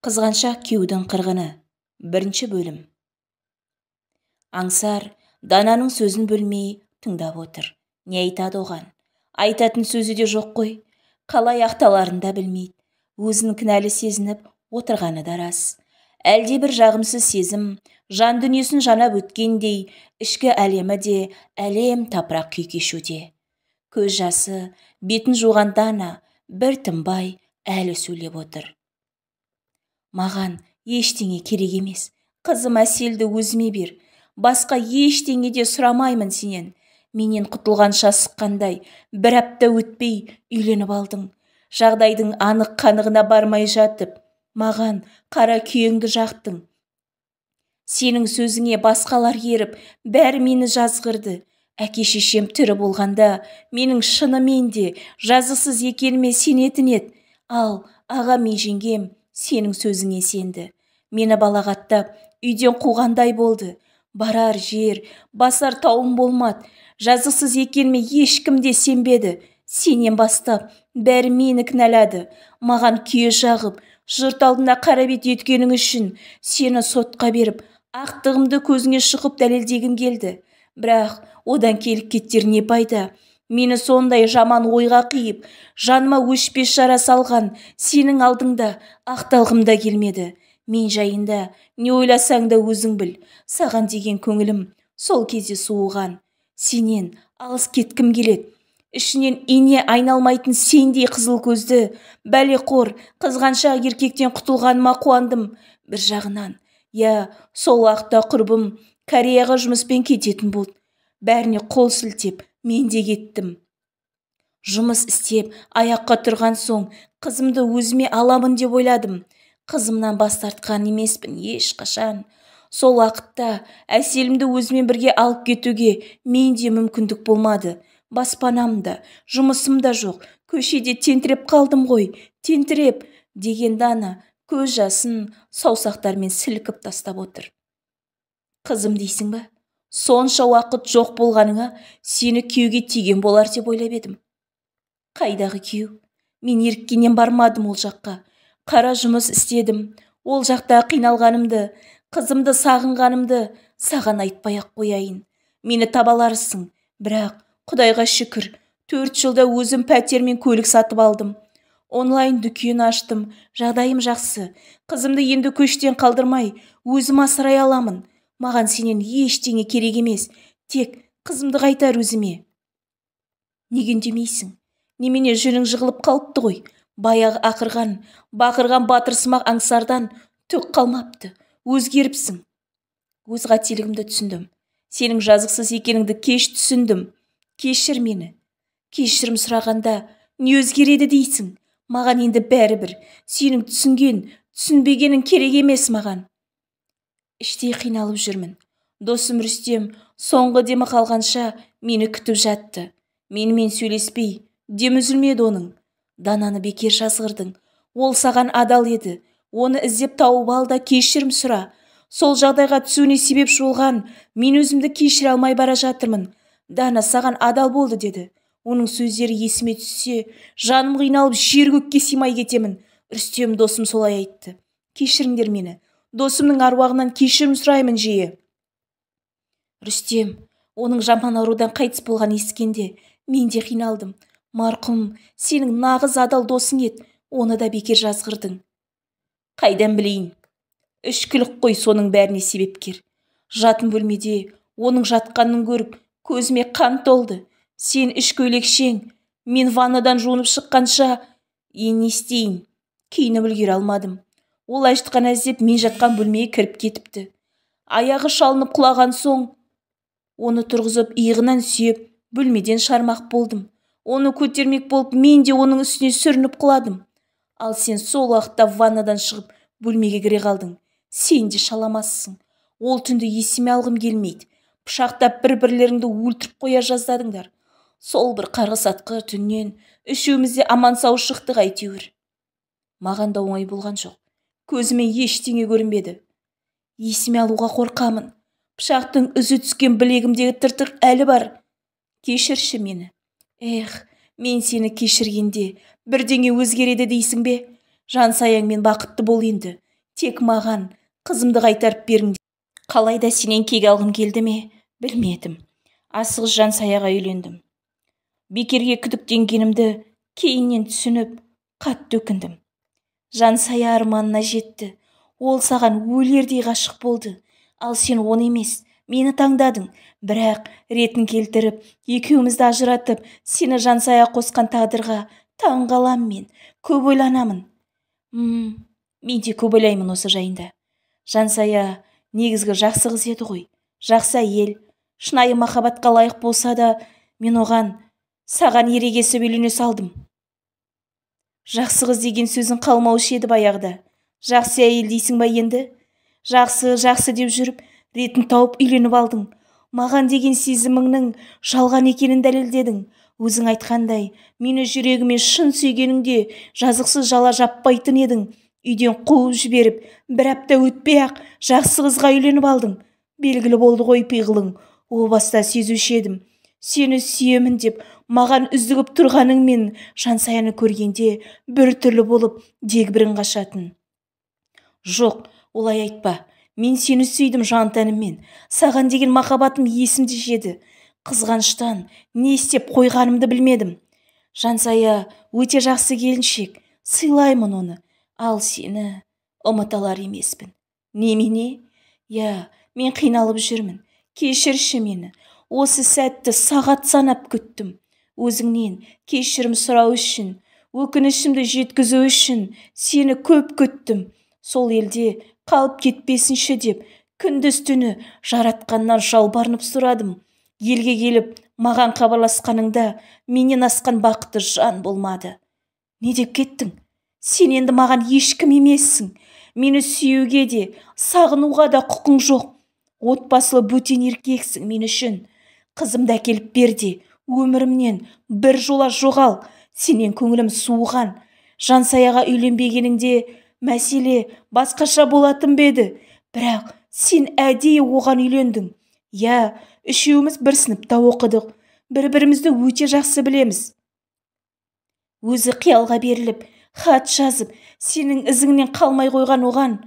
Қызғаншақ күйеудің қырғыны. Бірінші бөлім. Аңсар Дананың сөзін бөлмей тыңдап отыр. Не айтады оған? Айтатын сөзі де жоқ қой. Қалай ақталарын да білмейді. Өзін кінәлі сезініп отырғаны да рас. Әлде бір жағымсыз сезім жан дүниесін жанап өткендей, ішкі әлемі де әлем тапырақ күй кешуде. Көз жасы бетін жуған Дана бір тынбай әлі сөйлеп отыр. Маған ештеңе керек емес. Қызым Әселді өзіме бер. Басқа ештеңе де сұрамаймын сенен. Менен құтылғанша асыққандай, бір апта өтпей үйленіп алдың. Жағдайдың анық қанығына бармай жатып, маған қара күйеңді жақтың. Сенің сөзіңе басқалар еріп, бәрі мені жазғырды. Әке-шешем тірі болғанда, менің шынымен де жазықсыз екеніме сенетін еді. Ал аға мен жеңгем сенің сөзіңе сенді. Мені балағаттап, үйден қуғандай болды. Барар жер, басар тауым болмады. Жазықсыз екеніме ешкім де сенбеді. Сенен бастап, бәрі мені кінәлады. Маған күйе жағып, жұрт алдында қара бет еткенің үшін сені сотқа беріп, ақтығымды көзіңе шұқып дәлелдегім келді. Бірақ одан келіп кеттер не пайда? Мені сондай жаман ойға қиып, жаныма өшпес жара салған сенің алдыңда ақталғым да келмеді. Мен жайында не ойласаң да өзің біл. Саған деген көңілім сол кезде суыған. Сенен алыс кеткім келеді. Ішінен ине айналмайтын сендей қызыл көзді, бәлеқор, қызғаншақ еркектен құтылғаныма қуандым. Бір жағынан, сол уақытта құрбым Кореяға жұмыспен кететін болды. Бәріне қол сілтеп, мен де кеттім. Жұмыс істеп, аяққа тұрған соң, қызымды өзіме аламын деп ойладым. Қызымнан бас тартқан емеспін ешқашан. Сол уақытта Әселімді өзімен бірге алып кетуге менде мүмкіндік болмады. Баспанам да, жұмысым да жоқ. Көшеде тентіреп қалдым ғой, тентіреп, деген Дана көз жасын саусақтармен сілкіп тастап отыр. Қызым дейсің ба? Сонша уақыт жоқ болғаныңа сені күйеуге тиген болар деп ойлап едім. Қайдағы күйеу? Мен еріккеннен бармадым ол жаққа. Қара жұмыс істедім. Ол жақта қиналғанымды, қызымды сағынғанымды саған айтпай-ақ қояйын. Мені табаларсың. Бірақ Құдайға шүкір, 4 жылда өзім пәтер мен көлік сатып алдым. Онлайн дүкен аштым. Жағдайым жақсы. Қызымды енді көштен қалдырмай, өзім асырай аламын. Маған сенен ештеңе керек емес. Тек қызымды қайтар өзіме. Неге үндемейсің? Немене жүнің жығылып қалыпты ғой. Баяғы ақырған, бақырған батырсымақ аңсардан түк қалмапты. Өзгеріпсің. Өз қателігімді түсіндім. Сенің жазықсыз екеніңді кеш түсіндім. Кешір мені. Кешірім сұрағанда не өзгереді дейсің? Маған енді бәрібір. Сенің түсінген, түсінбегенің керек емес маған. Іштей қиналып жүрмін. Досым Рүстем соңғы демі қалғанша мені күтіп жатты. Менімен сөйлеспей, дем үзілмеді оның. Дананы бекер жазғырдың. Ол саған адал еді. Оны іздеп тауып ал да кешірім сұра. Сол жағдайға түсуіне себепші болған мен өзімді кешіре алмай бара жатырмын. Дана саған адал болды деді. Оның сөздері есіме түссе, жаным қиналып жер-көкке симай кетемін. Рүстем досым солай айтты. Кешіріңдер мені. Досымның аруағынан кешірім сұраймын жиі. Рүстем, оның жаман аурудан қайтыс болған ескенде мен де қиналдым. Марқұм, сенің нағыз адал досың еді. Оны да бекер жазғырдың. Қайдан білейін? Ішкілік қой соның бәріне себепкер. Жатын бөлмеде оның жатқанын көріп, көзіме қан толды. Сен іш көйлекшең, мен ваннадан жуынып шыққанша, не істейін? Киініп үлгере алмадым. Ол ажытқан әздеп мен жатқан бөлмеге кіріп кетіпті. Аяғы шалынып құлаған соң, оны тұрғызып иығынан сүйеп, бөлмеден шығармақ болдым. Оны көтермек болып, мен де оның үстіне сүрініп құладым. Ал сен сол уақытта ваннадан шығып, бөлмеге кіре қалдың. Сен де шаламассың. Ол түнді есіме алғым келмейді. Пышақтап бір-бірлеріңді өлтіріп қоя жаздадыңдар. Сол бір қарғыс атқыр түннен үшеумізде аман сау шықтық әйтеуір. Маған да оңай болған жоқ. Көзіме ештеңе көрінбеді. Есіме алуға қорқамын. Пышақтың үзі түскен білегімдегі тыртық әлі бар. Кешірші мені. Мен сені кешіргенде бірдеңе өзгереді дейсің бе? Жан саяңмен бақытты бол енді. Тек маған қызымды қайтарып беріңдер. Қалайда сенен кек алғым келді ме, білмедім. Асығыс Жансаяға үйлендім. Бекерге күдіктенгенімді кейіннен түсініп, қатты өкіндім. Жансая арманына жетті. Ол саған өлердей ғашық болды. Ал сен оны емес, мені таңдадың. Бірақ ретін келтіріп, екеумізді ажыратып, сені Жансая қосқан тағдырға таң қалам мен. Көп ойланамын. Мен де көп ойлаймын осы жайында. Жансая негізгі жақсы қыз еді ғой. Жақсы әйел, шынайы махаббатқа лайық болса да, мен оған саған ерегесіп үйлене салдым. Жақсы қыз деген сөзің қалмаушы еді баяғыда. Жақсы әйел дейсің ба енді? Жақсы деп жүріп, ретін тауып үйленіп алдың. Маған деген сезіміңнің жалған екенін дәлелдедің. Өзің айтқандай, мені жүрегіме шын сүйгеніңде жазықсыз жала жаппайтын едің. Үйден қуып жіберіп, бір апта өтпей-ақ жақсы қызға үйленіп алдың. Белгілі болды ғой пиғылың. О баста сезуші едім. Сені сүйемін деп маған үздігіп тұрғаныңмен Жансаяны көргенде бір түрлі болып дегбірің қашатын. Жоқ, олай айтпа. Мен сені сүйдім жан тәніммен. Саған деген махаббатым есімді жеді. Қызғаныштан не істеп қойғанымды білмедім. Жансая өте жақсы келіншек. Сыйлаймын оны. Ал сені ұмыта алар емеспін. Немене? Я, мен қиналып жүрмін. Кешірші мені. Осы сәтті сағат санап күттім. Өзіңнен кешірім сұрау үшін, өкінішімді жеткізу үшін сені көп күттім. Сол елде қалып кетпесінші деп, күндіз түні жаратқаннан жалбарынып сұрадым. Елге келіп, маған хабарласқаныңда менен асқан бақытты жан болмады. Не деп кеттің? Сен енді маған ешкім емессің. Мені сүюге де, сағынуға да құқың жоқ. Отбасылы бөтен еркексің мен үшін. Қызымды әкеліп берде, өмірімнен бір жола жоғал. Сенен көңілім суыған. Жансаяға үйленбегеніңде мәселе басқаша болатын беді. Бірақ сен әдейі оған үйлендің. Я, үшеуміз бір сыныпта оқыдық. Бір-бірімізді өте жақсы білеміз. Өзі қиялға беріліп, хат жазып, сенің ізіңнен қалмай қойған оған.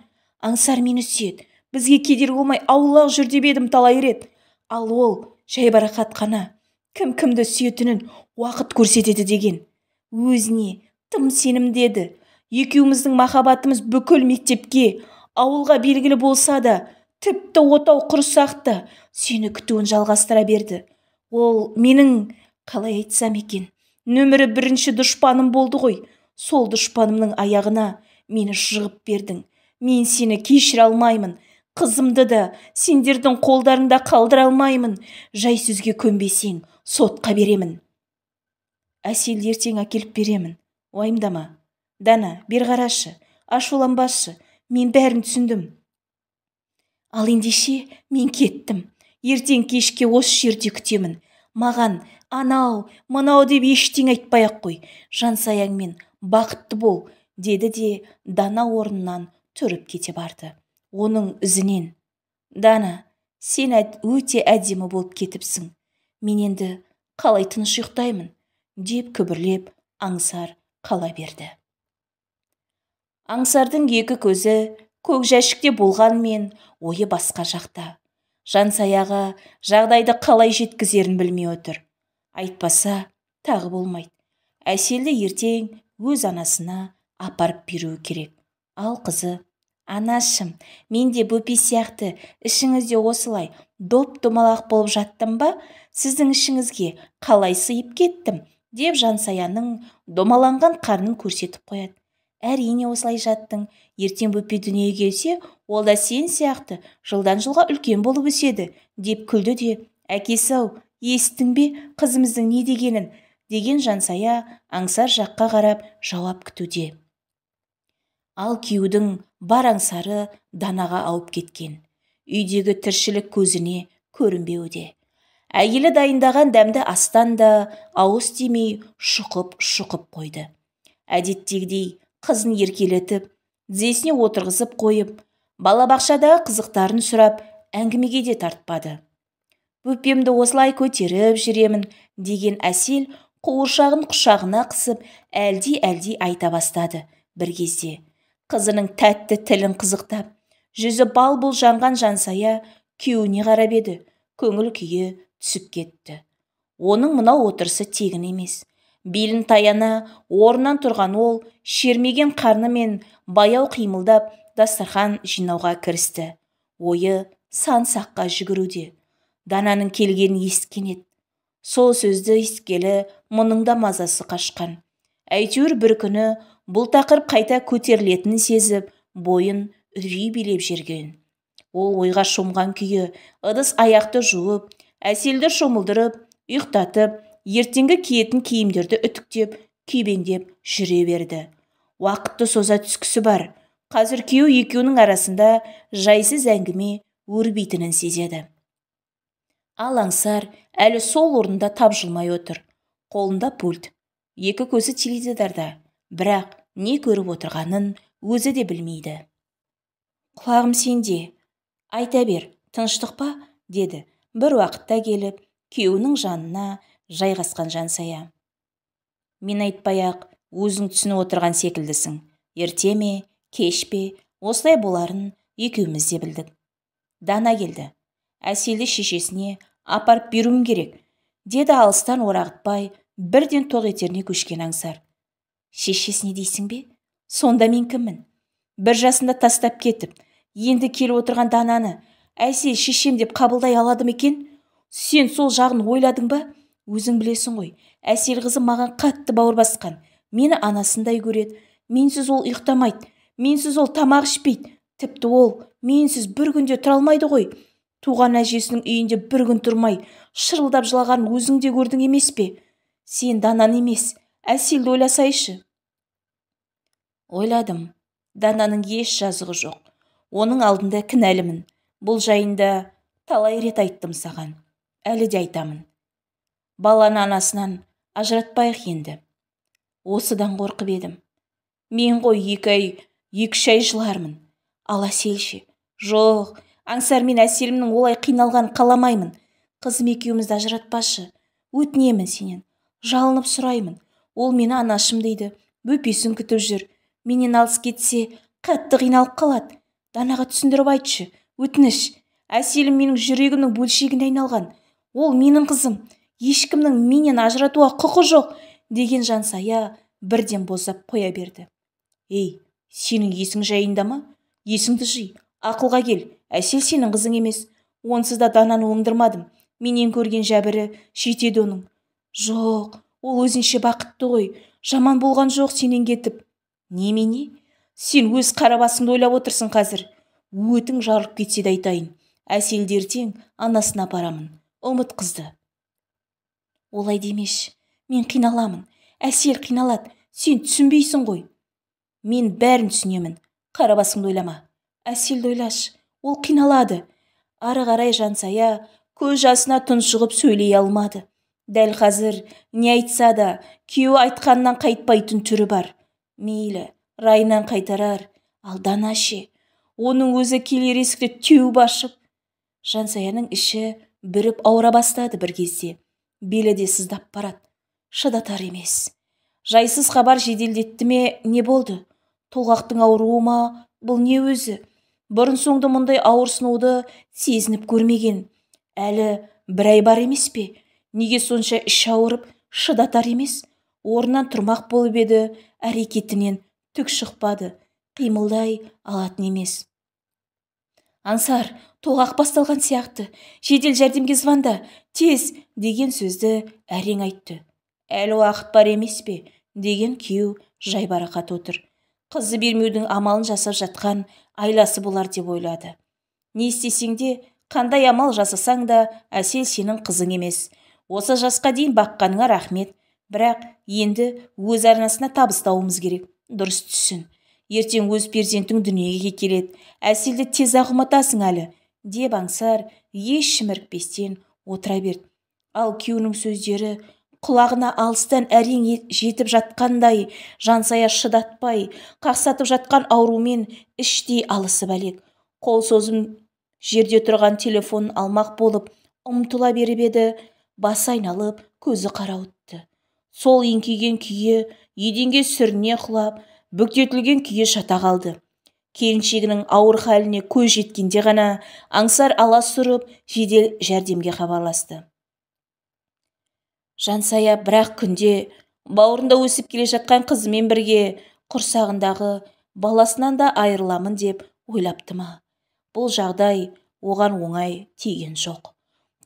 Аңсар мені сүйет. Бізге кедергі болмай аулақ жүр деп едім талай рет. Ал ол жайбарақат қана. Кім-кімді сүйетінін уақыт көрсетеді деген. Өзіне тым сенімдеді. Екеуміздің махаббатымыз бүкіл мектепке, ауылға белгілі болса да, тіпті отау құрсақ та сені күтуін жалғастыра берді. Ол менің, қалай айтсам екен, нөмірі бірінші дұшпаным болды ғой. Сол дұшпанымның аяғына мені жығып бердің. Мен сені кешіре алмаймын. Қызымды да сендердің қолдарында қалдыра алмаймын. Жай сөзге көнбесең, сотқа беремін. Әсел ертең әкеліп беремін. Уайымдама. Дана, бер қарашы, ашуланбашы. Мен бәрін түсіндім. Ал ендеше мен кеттім. Ертең кешке осы жерде күтемін. Маған анау, мынау деп ештеңе айтпай-ақ қой. Жансаяңмен бақытты бол, деді де Дана орнынан тұрып кете барды. Оның ізінен: Дана, сен өте әдемі болып кетіпсің. Мен енді қалай тыныш ұйықтаймын, деп күбірлеп Аңсар қала берді. Аңсардың екі көзі көк жәшікте болғанмен ойы басқа жақта. Жансаяға жағдайды қалай жеткізерін білмей отыр. Айтпаса тағы болмайды. Әселді ертең өз анасына апарып беруі керек. Ал қызы: Анашым, мен де бөпе сияқты ішіңізде осылай доп-домалақ болып жаттым ба? Сіздің ішіңізге қалай сыйып кеттім? Деп Жансаяның домаланған қарнын көрсетіп қояды. Әрине осылай жаттың. Ертең бөпе дүниеге келсе, ол да сен сияқты жылдан жылға үлкен болып өседі, деп күлді де: Әкесі-ау, естің бе қызымыздың не дегенін? Деген Жансая Аңсар жаққа қарап жауап күтуде. Ал күйеудің бар аңсары Данаға ауып кеткен. Үйдегі тіршілік көзіне көрінбеуде. Әйелі дайындаған дәмді астан да ауыз тимей шұқып қойды. Әдеттегідей қызын еркелетіп, тізесіне отырғызып қойып, балабақшадағы қызықтарын сұрап, әңгімеге де тартпады. Бөпемді осылай көтеріп жүремін, деген Әсел қуыршағын құшағына қысып, әлди айта бастады. Бір кезде: Қызының тәтті тілін қызықтап, жүзі бал-бұл жанған Жансая күйеуіне қарап еді, көңіл күйі түсіп кетті. Оның мынау отырысы тегін емес. Белін таяна орнынан тұрған ол шермеген қарнымен баяу қимылдап дастархан жинауға кірісті. Ойы сан саққа жүгіруде. Дананың келгенін есткен еді. Сол сөзді естігелі мұның да мазасы қашқан. Әйтеуір бір күні бұл тақырып қайта көтерілетінін сезіп, бойын үрей билеп жүрген. Ол ойға шомған күйі ыдыс аяқты жуып, Әселді шомылдырып, ұйықтатып, ертеңгі киетін киімдерді үтіктеп, күйбеңдеп жүре берді. Уақытты соза түскісі бар. Қазір күйеу екеуінің арасында жайсыз әңгіме өрбейтінін сезеді. Ал Аңсар әлі сол орнында тапжылмай отыр. Қолында пульт. Екі көзі теледидарда. Бірақ не көріп отырғанын өзі де білмейді. Құлағым сенде. Айта бер, тыныштық па? Деді. Бір уақытта келіп, күйеуінің жанына жайғасқан Жансая. Мен айтпай-ақ, өзің түсініп отырған секілдісің. Ерте ме, кеш пе, осылай боларын екеуміз де білдік. Дана келді. Әселді шешесіне апарып беруім керек, деді алыстан орағытпай, бірден тоқ етеріне көшкен Аңсар. Шешесіне дейсің бе? Сонда мен кіммін? Бір жасында тастап кетіп, енді келіп отырған Дананы Әсел шешем деп қабылдай алады ма екен? Сен сол жағын ойладың ба? Өзің білесің ғой, Әсел қызы маған қатты бауыр басқан. Мені анасындай көреді. Менсіз ол ұйықтамайды. Менсіз ол тамақ ішпейді. Тіпті ол менсіз бір күнде тұра алмайды ғой. Туған әжесінің үйінде бір күн тұрмай, шырылдап жылағанын өзің де көрдің емес пе? Сен Дананы емес, Әселді ойласайшы. Ойладым. Дананың еш жазығы жоқ. Оның алдында кінәлімін. Бұл жайында талай рет айттым саған. Әлі де айтамын. Баланы анасынан ажыратпайық енді. Осыдан қорқып едім. Мен ғой 2 ай, 2-3 ай жылармын. Ал Әселше? Жоқ, Аңсар, мен Әселімнің олай қиналғанын қаламаймын. Қызым екеумізді ажыратпашы. Өтінемін сенен. Жалынып сұраймын. Ол мені анашым дейді. Бөпесін күтіп жүр. Менен алыс кетсе, қатты қиналып қалады. Данаға түсіндіріп айтшы. Өтініш. Әселім менің жүрегімнің бөлшегіне айналған. Ол менің қызым. Ешкімнің менен ажыратуға құқы жоқ, деген Жансая бірден бозап қоя берді. Ей, сенің есің жайында ма? Есіңді жи, ақылға кел. Әсел сенің қызың емес. Онсыз да Дананы оңдырмадым. Менен көрген жәбірі жетеді оның. Жоқ, ол өзінше бақытты ғой. Жаман болған жоқ сенен кетіп. Немене? Сен өз қара басыңды ойлап отырсың қазір. Өтің жарылып кетсе де айтайын. Әселді ертең анасына апарамын. Ұмыт қызды. Олай демеш. Мен қиналамын. Әсел қиналады. Сен түсінбейсің ғой. Мен бәрін түсінемін. Қара басыңды ойлама. Әселді ойлашы. Ол қиналады. Ары қарай Жансая көз жасына тұншығып сөйлей алмады. Дәл қазір не айтса да күйеуі айтқаннан қайтпайтын түрі бар. Мейлі, райынан қайтарар. Ал Дана ше? Оның өзі келер есікті теуіп ашып. Жансаяның іші бүріп ауыра бастады бір кезде. Белі де сыздап барады. Шыдатар емес. Жайсыз хабар жеделдетті ме, не болды? Толғақтың ауруы ма? Бұл не өзі? Бұрын соңды мұндай ауырсынуды сезініп көрмеген. Әлі бір ай бар емес пе? Неге сонша іш ауырып, шыдатар емес? Орнынан тұрмақ болып еді, әрекетінен түк шықпады. Қимылдай алатын емес. Аңсар, толғақ басталған сияқты. Жедел жәрдемге звонда, тез, деген сөзді әрең айтты. Әлі уақыт бар емес пе? Деген күйеу жайбарақат отыр. Қызы бермеудің амалын жасап жатқан айласы болар деп ойлады. Не істесең де, қандай амал жасасаң да, Әсел сенің қызың емес. Осы жасқа дейін баққаныңа рахмет. Бірақ енді өз арнасына табыстауымыз керек. Дұрыс түсін. Ертең өз перзентің дүниеге келеді. Әселді тез-ақ ұмытасың әлі, деп Аңсар еш шімірікпестен отыра берді. Ал күйеуінің сөздері құлағына алыстан әрең жетіп жатқандай, Жансая шыдатпай, қақсатып жатқан аурумен іштей алысып әлек. Қол созым жерде тұрған телефонын алмақ болып, ұмтыла беріп еді, басы айналып, көзі қарауытты. Сол еңкейген күйі еденге сүріне құлап, бүктетілген күйі жата қалды. Келіншегінің ауыр халіне көз жеткенде ғана Аңсар алас ұрып жедел жәрдемге хабарласты. Жансая бірақ күнде бауырында өсіп келе жатқан қызымен бірге құрсағындағы баласынан да айырыламын деп ойлапты ма? Бұл жағдай оған оңай тиген жоқ.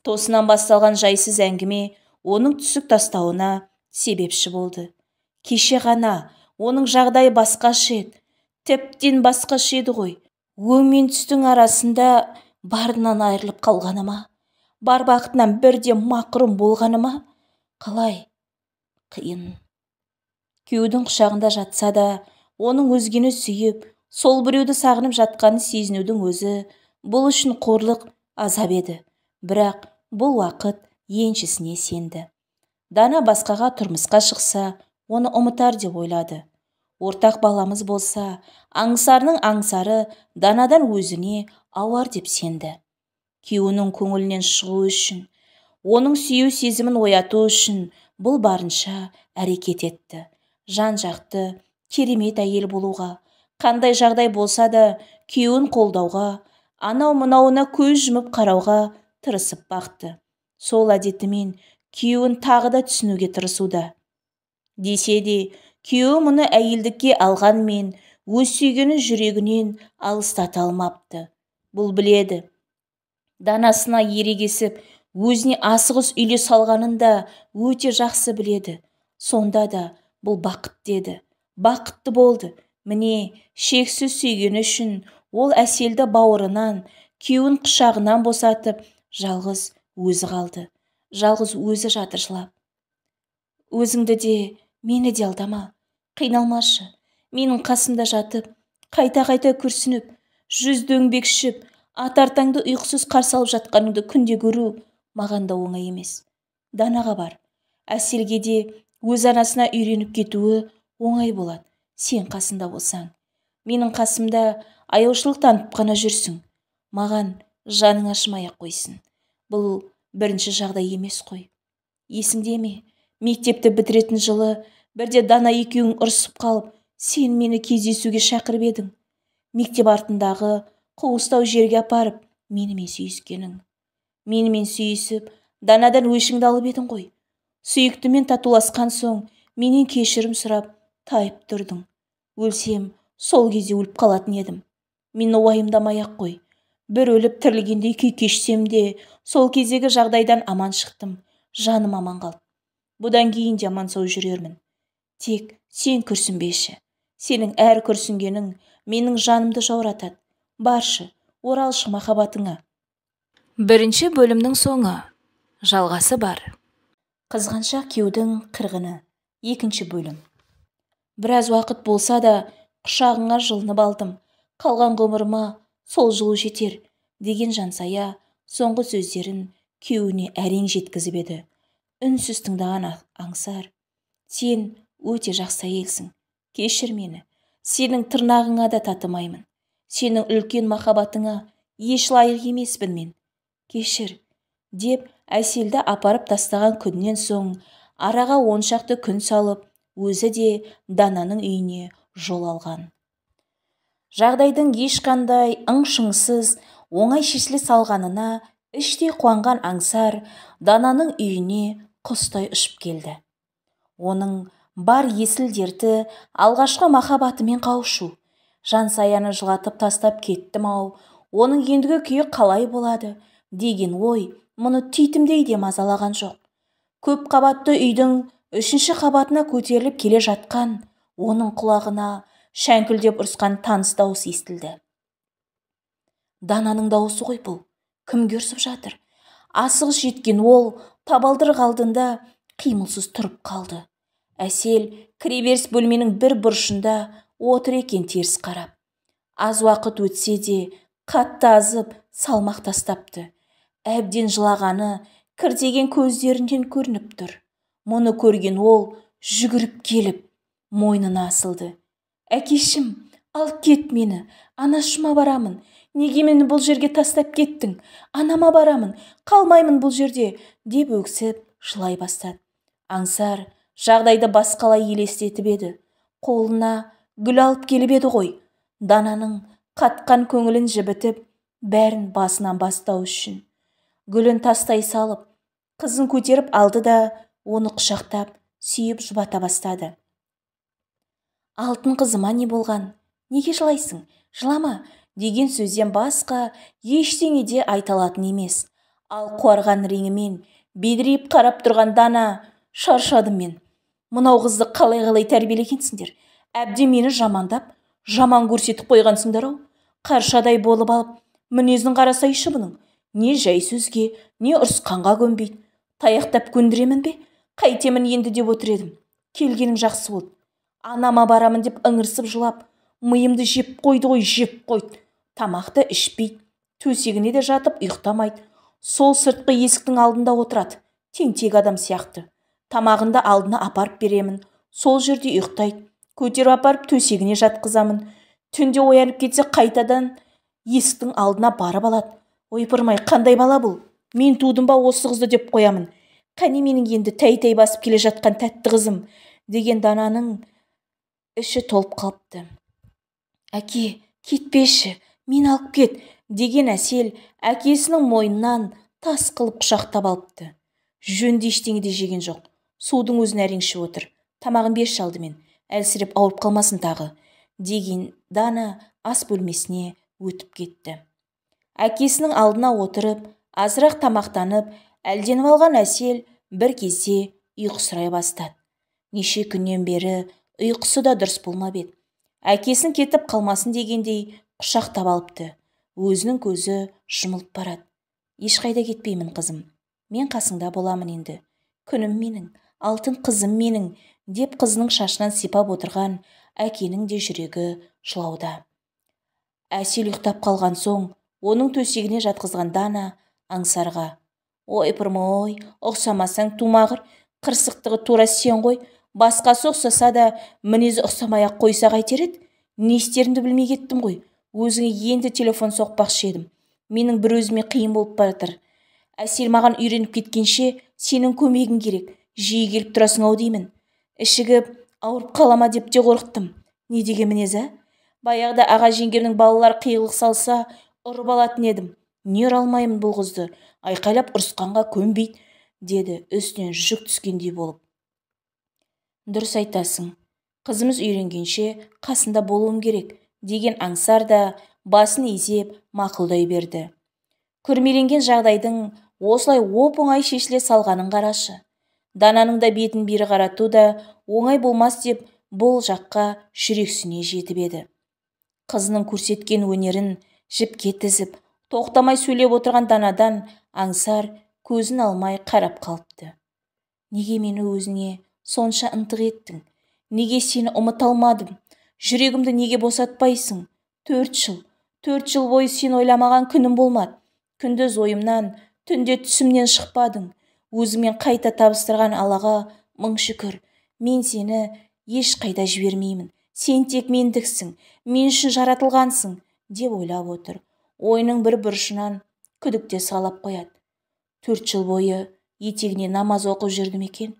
Тосынан басталған жайсыз әңгіме оның түсік тастауына себепші болды. Кеше ғана оның жағдайы басқаша еді, тіптен басқаша еді ғой. Өң мен түстің арасында барынан айырылып қалғаны ма? Бар бақытынан бірде мақұрым болғаны ма? Қалай? Қиын. Күйеудің құшағында жатса да, оның өзгені сүйіп, сол біреуді сағынып жатқанын сезінудің өзі бұл үшін қорлық, азап еді. Бірақ бұл уақыт еншісіне сенді. Дана басқаға тұрмысқа шықса, оны ұмытар деп ойлады. Ортақ баламыз болса, Аңсарының аңсары Данадан өзіне ауар деп сенді. Күйеуінің көңілінен шығу үшін, оның сүю сезімін ояту үшін бұл барынша әрекет етті. Жан-жақты керемет әйел болуға, қандай жағдай болса да күйеуін қолдауға, анау-мынауына көз жұмып қарауға тырысып бақты. Сол әдетімен күйеуін тағы да түсінуге тырысуда. Десе де, күйеуі мұны әйелдікке алғанмен, өз сүйгені жүрегінен алыстата алмапты. Бұл біледі. Данасына ерегесіп, өзіне асығыс үйле салғанын да өте жақсы біледі. Сонда да бұл бақыт деді. Бақытты болды. Міне, шексіз сүйгені үшін ол әселді бауырынан, күйеуін құшағынан босатып, жалғыз өзі қалды. Жалғыз өзі жатыр жылап. Өзіңді де, мені де алдама. Қиналмашы. Менің қасымда жатып, қайта-қайта күрсініп, жүз дөңбекшіп, атартаңды ұйқысыз қарсы алып жатқаныңды күнде көру маған да оңай емес. Данаға бар. Әселге де өз анасына үйреніп кетуі оңай болады. Сен қасында болсаң. Менің қасымда аяушылық танып қана жүрсің. Маған жаның ашымай-ақ қойсын. Бұл бірінші жағдай емес қой. Есіңде ме? Мектепті бітіретін жылы бірде Дана екеуің ұрсып қалып, сен мені кездесуге шақырып едің. Мектеп артындағы қуыстау жерге апарып, менімен сүйіскенің. Менімен сүйісіп, Данадан өшіңді алып едің ғой. Сүйіктімен татуласқан соң, менен кешірім сұрап, тайып тұрдың. Өлсем, сол кезде өліп қалатын едім. Мені уайымдамай-ақ қой. Бір өліп тірілгендей күй кешсем де, сол кездегі жағдайдан аман шықтым. Жаным аман қалды. Бұдан кейін де аман сау жүрермін. Тек сен күрсінбеші. Сенің әр күрсінгенің менің жанымды жауратады. Баршы, оралшы махаббатыңа. Бірінші бөлімнің соңы. Жалғасы бар. Қызғаншақ күйеудің қырғыны. Екінші бөлім. Біраз уақыт болса да, құшағыңа жылынып алдым. Қалған ғұмырыма сол жылу жетер, деген Жансая соңғы сөздерін күйеуіне әрең жеткізіп еді. Үнсіз тыңдаған Аңсар, сен өте жақсы әйелсің. Кешір мені. Сенің тырнағыңа да татымаймын. Сенің үлкен махаббатыңа еш лайық емеспін мен. Кешір, деп Әселді апарып тастаған күннен соң араға 10 шақты күн салып, өзі де Дананың үйіне жол алған. Жағдайдың ешқандай ың-шыңсыз оңай шешіле салғанына іштей қуанған Аңсар Дананың үйіне құстай ұшып келді. Оның бар есіл дерті алғашқы махаббатымен қауышу. Жансаяны жылатып тастап кеттім-ау, оның ендігі күйі қалай болады деген ой мұны титімдей де мазалаған жоқ. Көп қабатты үйдің 3-ші қабатына көтеріліп келе жатқан оның құлағына шәңкілдеп ұрысқан таныс дауыс естілді. Дананың дауысы ғой бұл. Кімге ұрсып жатыр? Асығыс жеткен ол табалдырық алдында қимылсыз тұрып қалды. Әсел кіреберіс бөлменің бір бұрышында отыр екен теріс қарап. Аз уақыт өтсе де қатты азып салмақ тастапты. Әбден жылағаны кіртеген көздерінен көрініп тұр. Мұны көрген ол жүгіріп келіп мойнына асылды. Әкешім, алып кет мені, анашыма барамын. Неге мені бұл жерге тастап кеттің? Анама барамын, қалмаймын бұл жерде, деп өксіп жылай бастады. Аңсар жағдайды басқалай елестетіп еді. Қолына гүл алып келіп еді ғой. Дананың қатқан көңілін жібітіп, бәрін басынан бастау үшін. Гүлін тастай салып, қызын көтеріп алды да, оны құшақтап, сүйіп жұбата бастады. Алтын қызыма не болған? Неге жылайсың? Жылама деген сөзден басқа ештеңе де айта алатын емес. Ал қуарған реңімен бедірейіп қарап тұрған Дана: шаршадым мен. Мынау қызды қалай тәрбиелегенсіңдер? Әбден мені жамандап, жаман көрсетіп қойғансыңдар-ау. Қаршадай болып алып, мінезін қарасайшы бұның. Не жай сөзге, не ұрысқанға көнбейді. Таяқтап көндіремін бе? Қайтемін енді деп отыр едім. Келгенің жақсы болды. Анама барамын деп ыңырсып жылап, миымды жеп қойды ғой, жеп қойды. Тамақты ішпейді, төсегіне де жатып ұйықтамайды. Сол сыртқы есіктің алдында отырады, тентек адам сияқты. Тамағында алдына апарып беремін, сол жерде ұйықтайды. Көтеріп апарып төсегіне жатқызамын. Түнде оянып кетсе қайтадан есіктің алдына барып алады. Ойпырмай, қандай бала бұл? Мен тудым ба осы қызды деп қоямын. Қане менің енді тәй-тәй басып келе жатқан тәтті қызым, деген Дананың іші толып қалыпты. Әке, кетпеші, мен алып кет, деген Әсел әкесінің мойнынан тас қылып құшақтап алыпты. Жөнді ештеңе де жеген жоқ. Судың өзін әрең ішіп отыр. Тамағын берші алдымен, әлсіреп ауырып қалмасын тағы, деген Дана ас бөлмесіне өтіп кетті. Әкесінің алдына отырып, азырақ тамақтанып, әлденіп алған Әсел бір кезде ұйқысырай бастады. Неше күннен бері ұйқысы да дұрыс болмап еді. Әкесін кетіп қалмасын дегендей құшақтап алыпты. Өзінің көзі жұмылып барады. Ешқайда кетпеймін қызым, мен қасыңда боламын енді. Күнім менің, алтын қызым менің, деп қызының шашынан сипап отырған әкенің де жүрегі жылауда. Әсел ұйықтап қалған соң, оның төсегіне жатқызған Дана Аңсарға: ойпырмай, ұқсамасаң тумағыр, қырсықтығы тура сен ғой. Басқасы ұқсаса да мінезі ұқсамай-ақ қойса қайтер еді? Не істерімді білмей кеттім ғой. Өзіңе енді телефон соқпақшы едім. Менің бір өзіме қиын болып баратыр. Әсел маған үйреніп кеткенше сенің көмегің керек. Жиі келіп тұрасың-ау деймін. Ішігіп ауырып қалама деп те қорықтым. Не деген мінез, ә? Баяғыда аға жеңгемнің балалар қиғылық салса ұрып алатын едім. Не ұра алмаймын бұл қызды, айқайлап ұрысқанға көнбейді, деді үстінен жүк түскендей болып. Дұрыс айтасың, қызымыз үйренгенше қасында болуым керек, деген Аңсар да басын изеп мақұлдай берді. Күрмеленген жағдайдың осылай оп-оңай шешіле салғанын қарашы. Дананың да бетін бері қарату да оңай болмас деп бұл жаққа жүрексіне жетіп еді. Қызының көрсеткен өнерін жіпке тізіп, тоқтамай сөйлеп отырған Данадан Аңсар көзін алмай қарап қалыпты. Неге мені өзіне сонша ынтық еттің? Неге сені ұмыта алмадым? Жүрегімді неге босатпайсың? 4 жыл бойы сен ойламаған күнім болмады. Күндіз ойымнан, түнде түсімнен шықпадың. Өзіңмен қайта табыстырған Аллаға мың шүкір. Мен сені еш қайда жібермеймін. Сен тек мендіксің, мен үшін жаратылғансың, деп ойлап отыр. Ойының бір бұрышынан күдікте салап қояды. 4 жыл бойы етегіне намаз оқып жүрдім екен.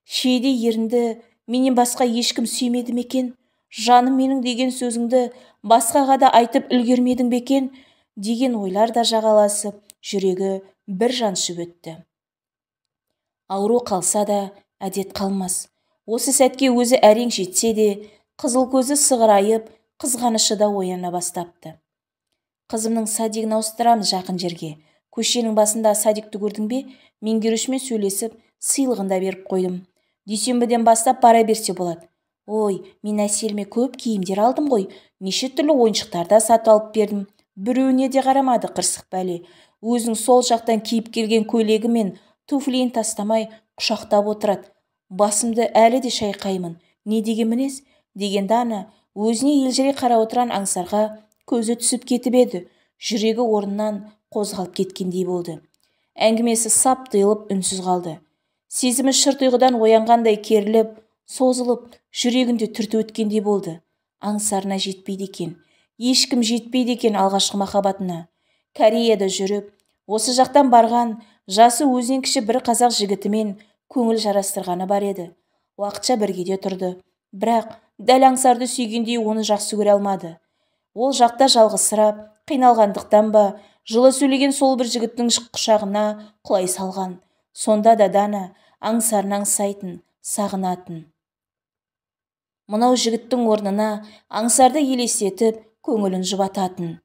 Шеде ерінді менен басқа ешкім сүймеді ме екен? Жаным менің деген сөзіңді басқаға да айтып үлгермедің бе екен? Деген ойлар да жағаласып, жүрегі бір жаншып өтті. Ауру қалса да әдет қалмас. Осы сәтке өзі әрең жетсе де, қызыл көзі сығырайып, қызғанышы да ояна бастапты. Қызымның садигін ауыстырамыз жақын жерге. Көшенің басында садикті көрдің бе? Меңгерушімен сөйлесіп, сыйлығын да беріп қойдым. Дүйсенбіден бастап бара берсе болады. Ой, мен Әселіме көп киімдер алдым ғой. Неше түрлі ойыншықтар да сатып алып бердім. Біреуіне де қарамады қырсық бәле. Өзінің сол жақтан киіп келген көйлегі мен туфлиін тастамай құшақтап отырады. Басымды әлі де шайқаймын. Не деген мінез? Деген Дана өзіне елжірей қарап отырған Аңсарға көзі түсіп кетіп еді. Жүрегі орнынан қозғалып кеткендей болды. Әңгімесі сап тыйылып үнсіз қалды. Сезімі шырт ұйқыдан оянғандай керіліп, созылып, жүрегінде түртіп өткендей болды. Аңсарына жетпейді екен. Ешкім жетпейді екен алғашқы махаббатына. Кореяда жүріп, осы жақтан барған, жасы өзінен кіші бір қазақ жігітімен көңіл жарастырғаны бар еді. Уақытша бірге де тұрды. Бірақ дәл аңсарды сүйгендей оны жақсы көре алмады. Ол жақта жалғызсырап қиналғандықтан ба, жылы сөйлеген сол бір жігіттің құшағына құлай салған. Сонда да Дана аңсарын аңсайтын, сағынатын. Мынау жігіттің орнына аңсарды елестетіп, көңілін жұбататын.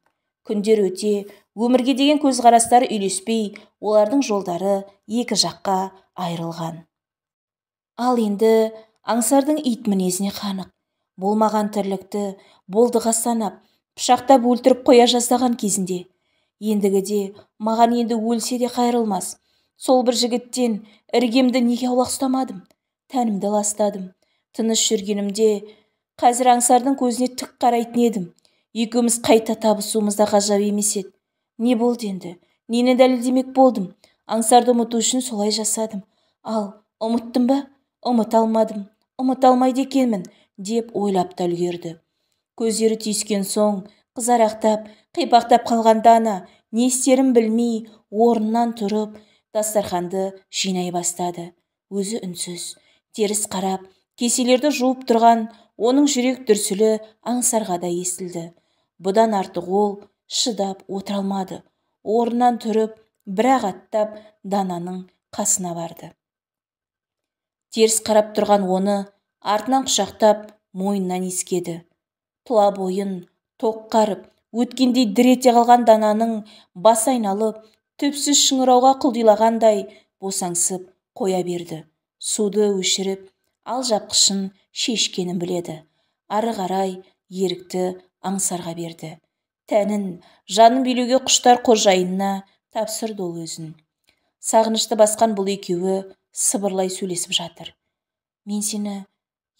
Күндер өте, өмірге деген көзқарастары үйлеспей, олардың жолдары екі жаққа айырылған. Ал енді аңсардың ит мінезіне қанық. Болмаған тірлікті болдыға санап, пышақтап өлтіріп қоя жаздаған кезінде. Ендігіде маған енді өлсе де қайрылмас. Сол бір жігіттен іргемді неге аулақ ұстамадым? Тәнімді ластадым. Тыныш жүргенімде қазір аңсардың көзіне тік қарайтын едім. Екеуміз қайта табысуымызда ғажап емес еді. Не болды енді? Нені дәлелдемек болдым? Аңсарды ұмыту үшін солай жасадым. Ал ұмыттым ба? Ұмыта алмадым. Ұмыта алмайды екенмін, деп ойлап та үлгерді. Көздері түйіскен соң, қызарақтап, қипақтап қалған Дана не істерін білмей, орнынан тұрып, дастарханды жинай бастады. Өзі үнсіз, теріс қарап, кеселерді жуып тұрған оның жүрек дүрсілі аңсарға да естілді. Бұдан артық ол шыдап отыра алмады. Орнынан тұрып, бірақ аттап Дананың қасына барды. Теріс қарап тұрған оны артынан құшақтап, мойнынан иіскеді. Тұла бойын тоқ қарып, өткендей дір ете қалған Дананың бас айналып, түпсіз шыңырауға құлдилағандай босаңсып қоя берді. Суды өшіріп, ал жапқышын шешкенін біледі. Ары қарай ерікті аңсарға берді. Тәнін, жанын билеуге құштар қожайынына тапсырды ол өзін. Сағынышты басқан бұл екеуі сыбырлай сөйлесіп жатыр. Мен сені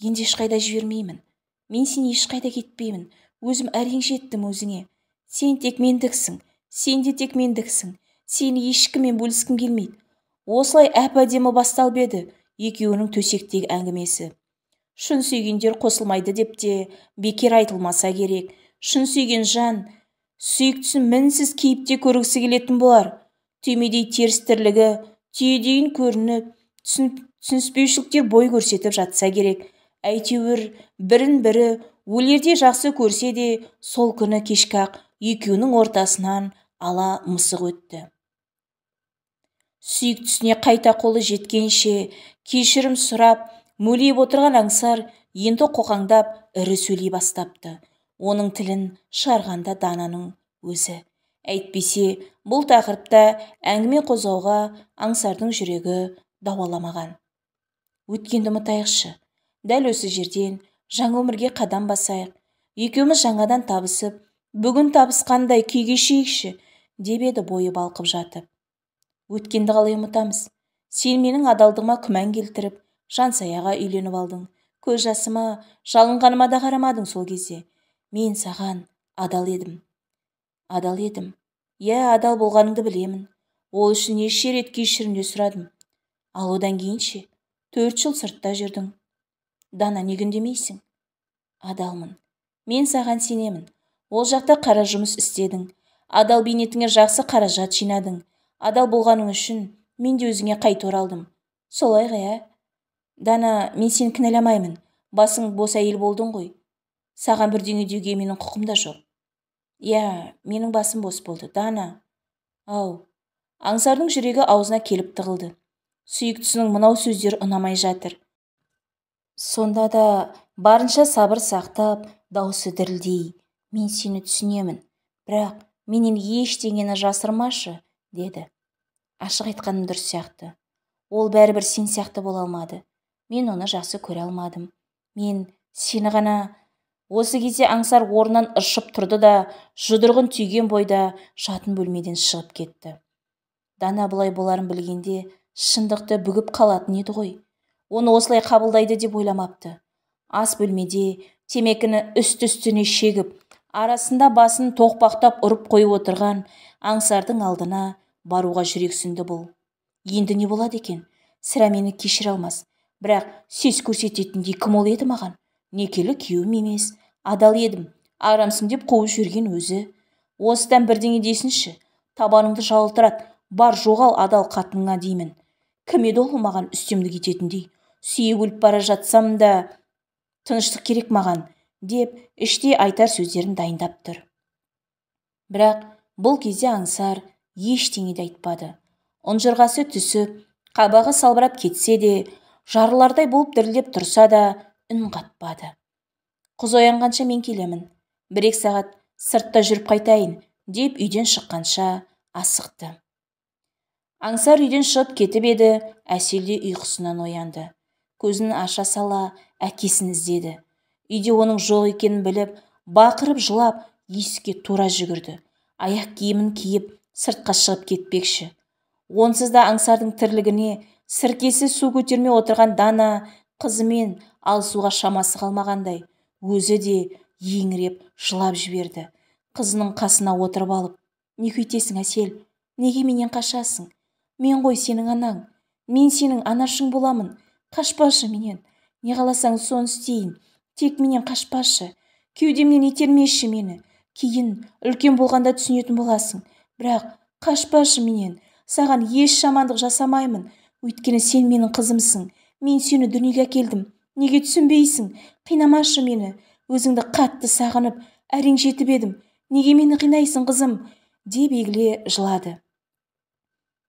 енді ешқайда жібермеймін. Мен сені ешқайда кетпеймін. Өзім әрең жеттім өзіңе. Сен тек мендіксің. Сен де тек мендіксің. Сені ешкіммен бөліскім келмейді. Осылай әп-әдемі басталып еді екеуінің төсектегі әңгімесі. Шын сүйгендер қосылмайды деп те бекер айтылмаса керек. Шын сүйген жан сүйіктісін мінсіз кейіпте көргісі келетін болар. Түймедей теріс тірлігі түйедейін көрініп, түсініспеушіліктер бой көрсетіп жатса керек. Әйтеуір бірін-бірі өлерде жақсы көрсе де, сол күні кешкі-ақ екеуінің ортасынан ала мысық өтті. Сүйіктісіне қайта қолы жеткенше кешірім сұрап, мөлиіп отырған аңсар енді қоқаңдап ірі сөйлей бастапты. Оның тілін шығарғанда Дананың өзі. Әйтпесе, бұл тақырыпта әңгіме қозғауға аңсардың жүрегі дауаламаған. Өткенді ұмытайықшы. Дәл осы жерден жаңа өмірге қадам басайық. Екеуміз жаңадан табысып, бүгін табысқандай күй кешейікші, деп еді бойы балқып жатып. Өткенді қалай ұмытамыз? Сен менің адалдығыма күмән келтіріп, жансаяға үйленіп алдың. Көз жасыма, жалынғаныма да қарамадың сол кезде. Мен саған адал едім. Адал едім. Иә, адал болғаныңды білемін. Ол үшін неше рет кешірім де сұрадым. Ал одан кейінше 4 жыл сыртта жүрдің. Дана, неге үндемейсің? Адалмын. Мен саған сенемін. Ол жақта қара жұмыс істедің. Адал бейнетіңе жақсы қаражат жинадың. Адал болғаның үшін мен де өзіңе қайта оралдым. Солай ғой, Дана, мен сені кінәламаймын. Басың бос әйел болдың ғой. Саған бірдеңе деуге менің құқым да жоқ. Иә, менің басым бос болды, Дана. Ау, аңсардың жүрегі аузына келіп тығылды. Сүйіктісінің мынау сөздері ұнамай жатыр. Сонда да барынша сабыр сақтап, даусы дірілдей. Мен сені түсінемін, бірақ менен ештеңені жасырмашы, деді. Ашық айтқаным дұрыс сияқты. Ол бәрібір сен сияқты бола алмады. Мен оны жақсы көре алмадым. Мен сені ғана... Осы кезде аңсар орнынан ыршып тұрды да, жұдырығын түйген бойда жатын бөлмеден шығып кетті. Дана бұлай боларын білгенде шындықты бүгіп қалатын еді ғой. Оны осылай қабылдайды деп ойламапты. Ас бөлмеде темекіні үсті-үстіне шегіп, арасында басын тоқпақтап ұрып қойып отырған аңсардың алдына баруға жүрексінді бұл. Енді не болады екен? Сірә мені кешіре алмас. Бірақ сес көрсететіндей кім ол еді маған? Некелі күйеуім емес, адал едім. Арамсың деп қуып жүрген өзі. Осыдан бірдеңе десінші. Табаныңды жалтырат, бар жоғал адал қатыныңа деймін. Кім еді ол маған үстемдік ететіндей? Сүйе өліп бара жатсам да тыныштық керек маған, деп іштей айтар сөздерін дайындап тұр. Бірақ бұл кезде Аңсар ештеңе де айтпады. Ұнжырғасы түсіп, қабағы салбырап кетсе де, жарылардай болып дірілдеп тұрса да үн қатпады. Қыз оянғанша мен келемін, 1-2 сағат сыртта жүріп қайтайын, деп үйден шыққанша асықты. Аңсар үйден шығып кетіп еді, Әсел де ұйқысынан оянды. Көзін аша сала әкесін іздеді. Үйде оның жоқ екенін біліп, бақырып жылап, есікке тура жүгірді. Аяқ киімін киіп, сыртқа шығып кетпекші. Онсыз да Аңсардың тірлігіне сіркесі су көтермей отырған Дана қызымен алысуға шамасы қалмағандай, өзі де еңіреп жылап жіберді. Қызының қасына отырып алып, "Не көйтесің, Әсел? Неге менен қашасың? Мен ғой сенің анаң. Мен сенің анашың боламын. Қашпашы менен. Не қаласаң соны істейін. Тек менен қашпашы. Кеудемнен итермеші мені. Кейін үлкен болғанда түсінетін боласың. Бірақ қашпашы менен. Саған еш жамандық жасамаймын. Өйткені сен менің қызымсың. Мен сені дүниеге әкелдім. Неге түсінбейсің? Қинамашы мені. Өзіңді қатты сағынып, әрең жетіп едім. Неге мені қинайсың, қызым?" деп егіле жылады.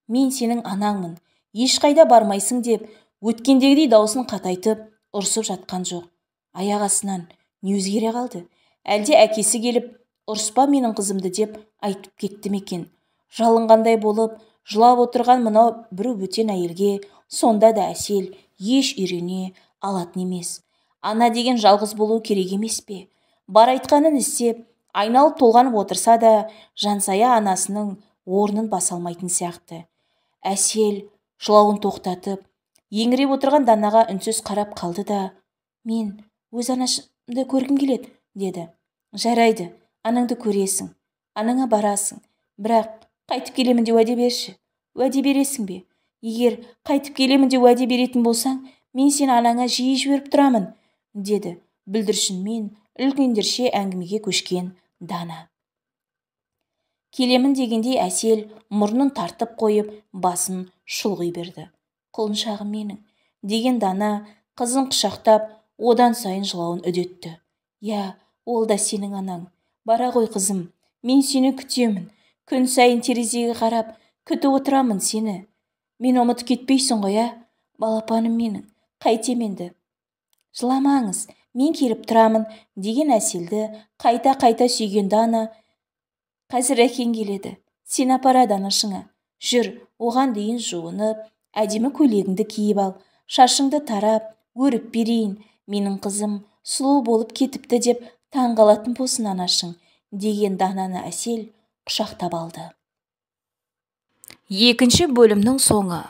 "Мен сенің анаңмын. Ешқайда бармайсың" деп өткендегідей даусын қатайтып, ұрсып жатқан жоқ. Аяқ астынан не өзгере қалды? Әлде әкесі келіп, "Ұрыспа менің қызымды" деп айтып кетті ме екен? Жалынғандай болып, жылап отырған мынау бір бөтен әйелге сонда да Әсел еш үйрене алатын емес. Ана деген жалғыз болу керек емес пе? Бар айтқанын істеп, айналып толғанып отырса да, жансая анасының орнын баса алмайтын сияқты. Әсел жылауын тоқтатып, еңіреп отырған Данаға үнсіз қарап қалды да, "Мен өз анашымды көргім келеді" деді. "Жарайды, анаңды көресің, анаңа барасың. Бірақ қайтып келемін деп уәде берші. Уәде бересің бе? Егер қайтып келемін деп уәде беретін болсаң, мен сені анаңа жиі жіберіп тұрамын" деді бүлдіршінмен үлкендерше әңгімеге көшкен Дана. Келемін дегендей Әсел мұрнын тартып қойып, басын шұлғи берді. "Құлыншағым менің" деген Дана қызын құшақтап, одан сайын жылауын үдетті. "Я, ол да сенің анаң. Бара ғой қызым, мен сені күтемін. Күн сайын терезеге қарап, күтіп отырамын сені. Мен ұмытып кетпейсің ғой, ә? Балапаным менің, қайтем енді?" "Жыламаңыз, мен келіп тұрамын" деген Әселді қайта-қайта сүйген Дана, "Қазір әкең келеді. Сен апарады анашыңа. Жүр, оған дейін жуынып, әдемі көйлегіңді киіп ал, шашыңды тарап, өріп берейін. Менің қызым сұлу болып кетіпті деп таң қалатын болсын анашың" деген Дананы Әсел құшақтап алды. 2 бөлімнің соңы.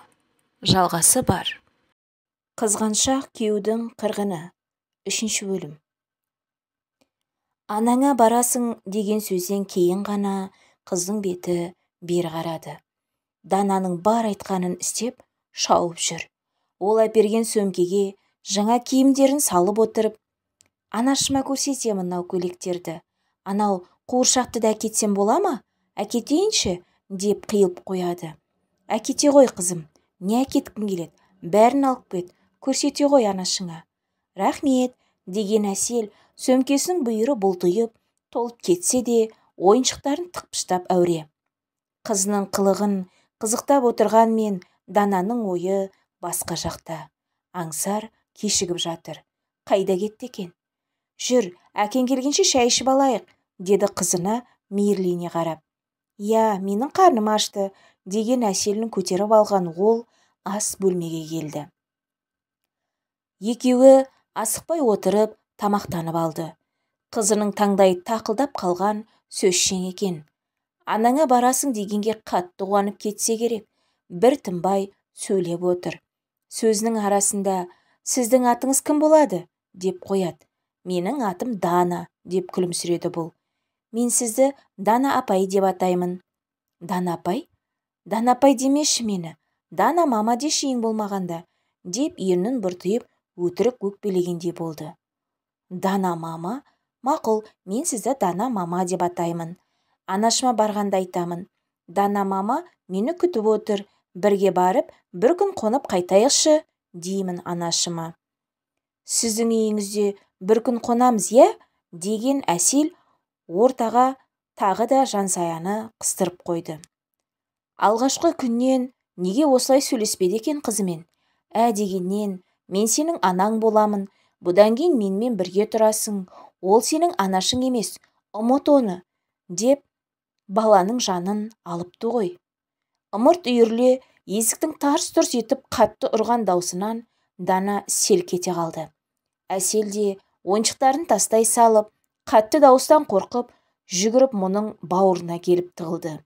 Жалғасы бар. Қызғаншақ күйеудің қырғыны. 3 бөлім. "Анаңа барасың" деген сөзден кейін ғана қыздың беті бері қарады. Дананың бар айтқанын істеп, шауып жүр. Ол әперген сөмкеге жаңа киімдерін салып отырып, "Анашыма көрсетемін мынау көйлектерді. Анау қуыршақты да әкетсем бола ма? Әкетейінші" деп қиылып қояды. "Әкете ғой қызым, не әкеткің келеді? Бәрін алып кет, көрсете ғой анашыңа." "Рахмет" деген Әсел сөмкесінің бүйірі бұлтиып, толып кетсе де, ойыншықтарын тықпыштап әуре. Қызының қылығын қызықтап отырғанмен Дананың ойы басқа жақта. Аңсар кешігіп жатыр. Қайда кетті екен? "Жүр, әкең келгенше шай ішіп алайық" деді қызына мейірлене қарап. "Я, менің қарным ашты" деген Әселін көтеріп алған ол ас бөлмеге келді. Екеуі асықпай отырып тамақтанып алды. Қызының таңдайы тақылдап қалған сөзшең екен. "Анаңа барасың" дегенге қатты қуанып кетсе керек. Бір тынбай сөйлеп отыр. Сөзінің арасында "Сіздің атыңыз кім болады?" деп қояды. "Менің атым Дана" деп күлімсіреді бұл. "Мен сізді Дана апай деп атаймын." "Дана апай? Дана апай демеші мені. Дана мама деші ең болмағанда" деп ернін бұртиып өтірік өкпелегендей болды. "Дана мама? Мақұл, мен сізді Дана мама деп атаймын. Анашыма барғанда айтамын. Дана мама мені күтіп отыр. Бірге барып, бір күн қонып қайтайықшы" деймін анашыма. "Сіздің үйіңізде бір күн қонамыз, е? деген Әсел ортаға тағы да жансаяны қыстырып қойды. Алғашқы күннен неге осылай сөйлеспеді екен қызымен? Дегеннен, мен сенің анаң боламын, бұдан кейін менімен бірге тұрасың, ол сенің анашың емес, ұмыт оны, деп баланың жанын алыпты ғой. Ымырт үйірле есіктің тарс-тұрс етіп қатты ұрған даусынан Дана селк ете қалды. Әсел де ойыншықтарын тастай салып, қатты дауыстан қорқып, жүгіріп мұның бауырына келіп тығылды.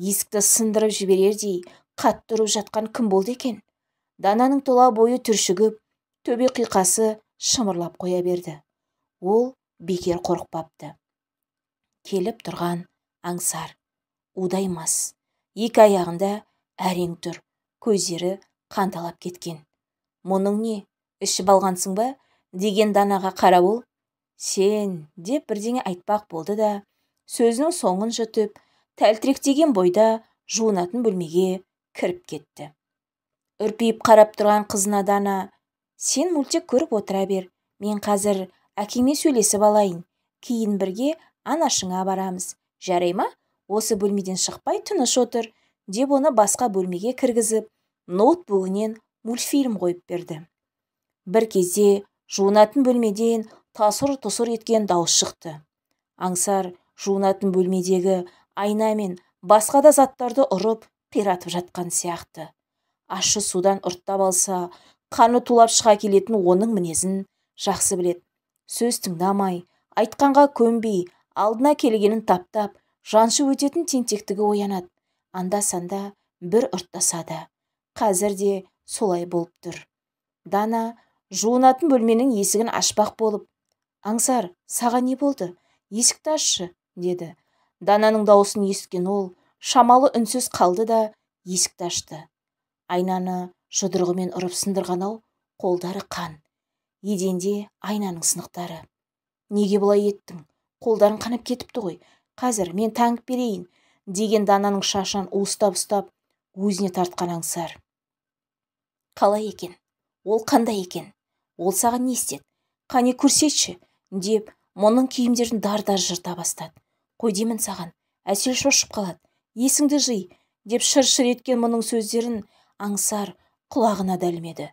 Есікті сындырып жіберердей қатты ұрып жатқан кім болды екен? Дананың тұла бойы түршігіп, төбе қиқасы шымырлап қоя берді. Ол бекер қорықпапты. Келіп тұрған аңсар, удаймас, екі аяғында әрең тұр, көздері қанталап кеткен. Мұның не, ішіп алғансың ба? деген Данаға қарап ол. Сен, деп бірдеңе айтпақ болды да, сөзінің соңын жұтып, тәлтіректеген бойда жуынатын бөлмеге кіріп кетті. Үрпиіп қарап тұрған қызына Дана, сен мультик көріп отыра бер, мен қазір әкеме сөйлесіп алайын, кейін бірге анашыңа барамыз, жарай ма? Осы бөлмеден шықпай тыныш отыр, деп оны басқа бөлмеге кіргізіп, ноутбугінен мультфильм қойып берді. Бір кезде жуынатын бөлмеден тасыр-тұсыр еткен дауыс шықты. Аңсар жуынатын бөлмедегі айна мен басқа да заттарды ұрып, қиратып жатқан сияқты. Ащы судан ұрттап алса, қаны тулап шыға келетін оның мінезін жақсы білет. Сөз тыңдамай, айтқанға көнбей, алдына келгенін таптап, жаншы өтетін тентектігі оянады. Анда-санда бір ұрттасады. Қазір де солай болып тұр. Дана жуынатын бөлменің есігін ашпақ болып, аңсар, саған не болды? Есікті ашшы, деді. Дананың дауысын естіген ол, шамалы үнсіз қалды да, есікті ашты. Айнаны жұдырығымен ұрып сындырған-ау, қолдары қан. Еденде айнаның сынықтары. Неге бұлай еттің? Қолдарың қанып кетіпті ғой. Қазір мен таңып берейін, деген Дананың шашынан уыстап-ұстап, өзіне тартқан аңсар. Қалай екен? Ол қандай екен? Ол саған не істеді? Қане көрсетші, деп мұның киімдерін дар-дар жырта бастады. Қой деймін саған, Әсел шошып қалады. Есіңді жи, деп шыр-шыр еткен мұның сөздерін аңсар құлағына дәлмеді.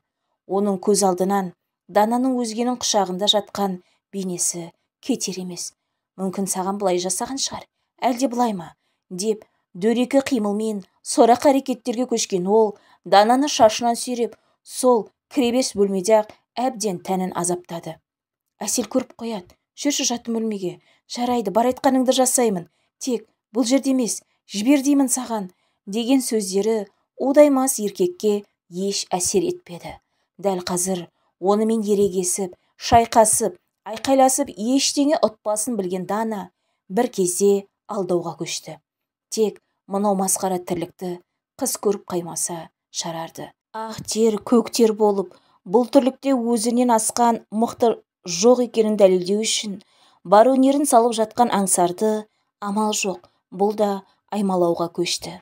Оның көз алдынан Дананың өзгенің құшағында жатқан бейнесі кетер емес. Мүмкін саған бұлай жасаған шығар, әлде бұлай ма? деп дөрекі қимылмен сорақ әрекеттерге көшкен ол, Дананы шашынан сүйреп, сол кіребес бөлмеде-ақ әбден тәнін азаптады. Әсел көріп қояды, жүрші жатын бөлмеге, жарайды, бар айтқаныңды жасаймын, тек бұл жерде емес, жібер деймін саған, деген сөздері удаймас еркекке еш әсер етпеді. Дәл қазір онымен ерегесіп, шайқасып, айқайласып ештеңе ұтпасын білген Дана бір кезде алдауға көшті. Тек мынау масқара тірлікті қыз көріп қаймаса шарарды. Ақ тер, көк тер болып, бұл тірлікте өзінен асқан мықты жоқ екенін дәлелдеу үшін бар өнерін салып жатқан аңсарды амал жоқ, бұл да аймалауға көшті.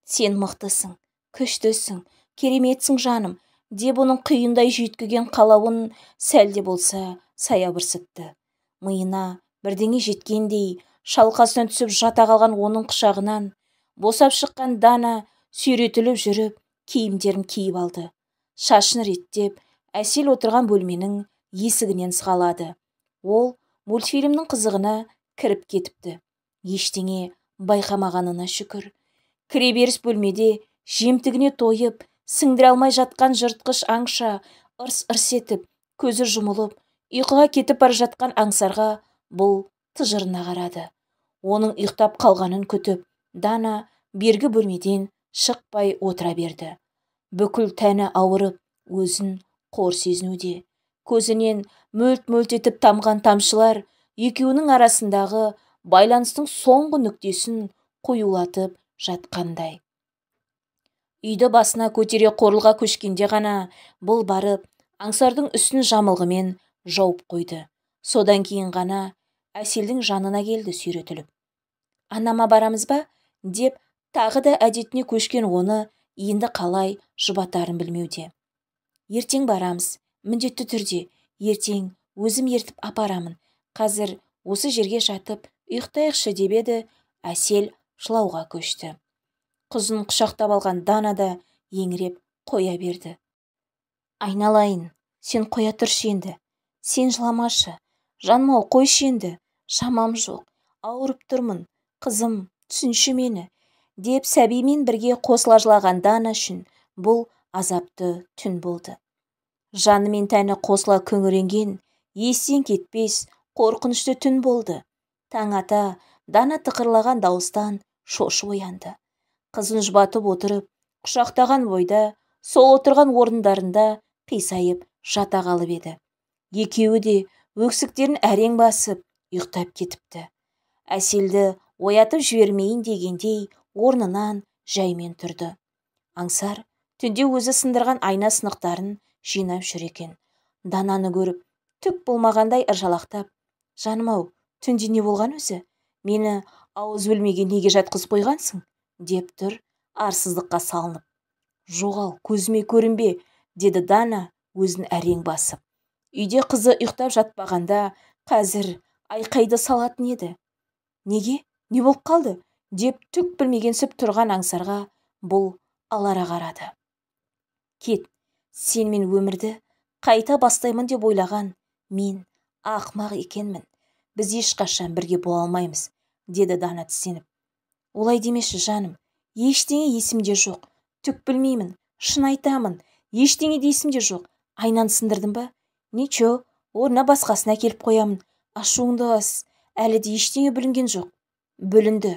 Сен мықтысың, күштісің, кереметсің жаным, деп оның құйындай жүйткіген қалауын сәлде болса саябырсытты. Миына бірдеңе жеткендей шалқасынан түсіп жата қалған оның құшағынан босап шыққан Дана сүйретіліп жүріп, киімдерін киіп алды. Шашын реттеп, Әсел отырған бөлменің есігінен сығалады. Ол мультфильмнің қызығына кіріп кетіпті. Ештеңе байқамағанына шүкір. Кіреберіс бөлмеде жемтігіне тойып, сіңдіре алмай жатқан жыртқыш аңша ырс-ырс етіп, көзі жұмылып, ұйқыға кетіп бара жатқан аңсарға бұл тыжырына қарады. Оның ұйықтап қалғанын күтіп, Дана бергі бөлмеден шықпай отыра берді. Бүкіл тәні ауырып, өзін қор сезінуде. Көзінен мөлт-мөлт етіп тамған тамшылар екеуінің арасындағы байланыстың соңғы нүктесін қоюлатып жатқандай. Үйді басына көтере қорылға көшкенде ғана бұл барып, аңсардың үстін жамылғымен жауып қойды. Содан кейін ғана Әселдің жанына келді сүйретіліп. Анама барамыз ба? деп тағы да әдетіне көшкен оны енді қалай жұбатарын білмеуде. Ертең барамыз, міндетті түрде, ертең өзім ертіп апарамын. Қазір осы жерге жатып ұйықтайықшы деп еді, Әсел жылауға көшті. Қызын құшақтап алған Дана да еңіреп қоя берді. Айналайын, сен қоя тұршы енді. Сен жыламашы. Жаным-ау, қойшы енді. Шамам жоқ. Ауырып тұрмын. Қызым, түсінші мені. Деп сәбимен бірге қосыла жылаған Дана үшін бұл азапты түн болды. Жаны мен тәні қосыла күңіренген, естен кетпес, қорқынышты түн болды. Таң ата Дана тықырлаған дауыстан шошып оянды. Қызын жұбатып отырып, құшақтаған бойда, сол отырған орындарында қисайып жата қалып еді. Екеуі де өксіктерін әрең басып, ұйықтап кетіпті. Әселді оятып жібермейін дегендей орнынан жаймен тұрды. Аңсар түнде өзі сындырған айна сынықтарын жинап жүр екен. Дананы көріп, түк болмағандай ыржалақтап, жаным-ау, түнде не болған өзі? Мені ауыз бөлмеге неге жатқызып қойғансың? Деп тұр, арсыздыққа салынып. Жоғал, көзіме көрінбе, деді Дана өзін әрең басып. Үйде қызы ұйықтап жатпағанда қазір айқайды салатын еді. Неге? Не болып қалды? Деп түк білмегенсіп тұрған аңсарға бұл алара қарады. Кет, сен мен өмірді қайта бастаймын деп ойлаған мен ақымақ екенмін. Біз ешқашан бірге бола алмаймыз, деді Дана тістеніп. Олай демеші жаным, ештеңе есімде жоқ. Түк білмеймін, шын айтамын, ештеңе де есімде жоқ. Айнаны сындырдым ба? Ничо, орнына басқасына келіп қоямын. Ашуыңды бас, әлі де ештеңе бүлінген жоқ. Бүлінді.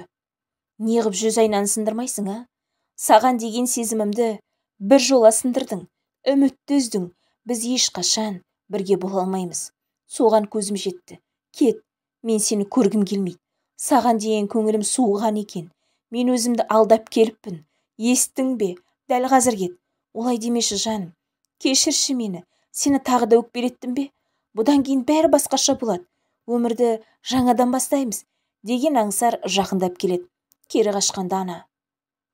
Неғып 100 айнаны сындырмайсың, а? Саған деген сезімімді бір жола сындырдың, үмітті үздің. Біз ешқашан бірге бола алмаймыз. Соған көзім жетті. Кет, мен сені көргім келмейді. Саған деген көңілім суыған екен. Мен өзімді алдап келіппін. Естің бе? Дәл қазір кет. Олай демеші жаным. Кешірші мені. Сені тағы да өкпелеттім бе? Бұдан кейін бәрі басқаша болады. Өмірді жаңадан бастаймыз, деген аңсар жақындап келеді. Кері қашқан Дана.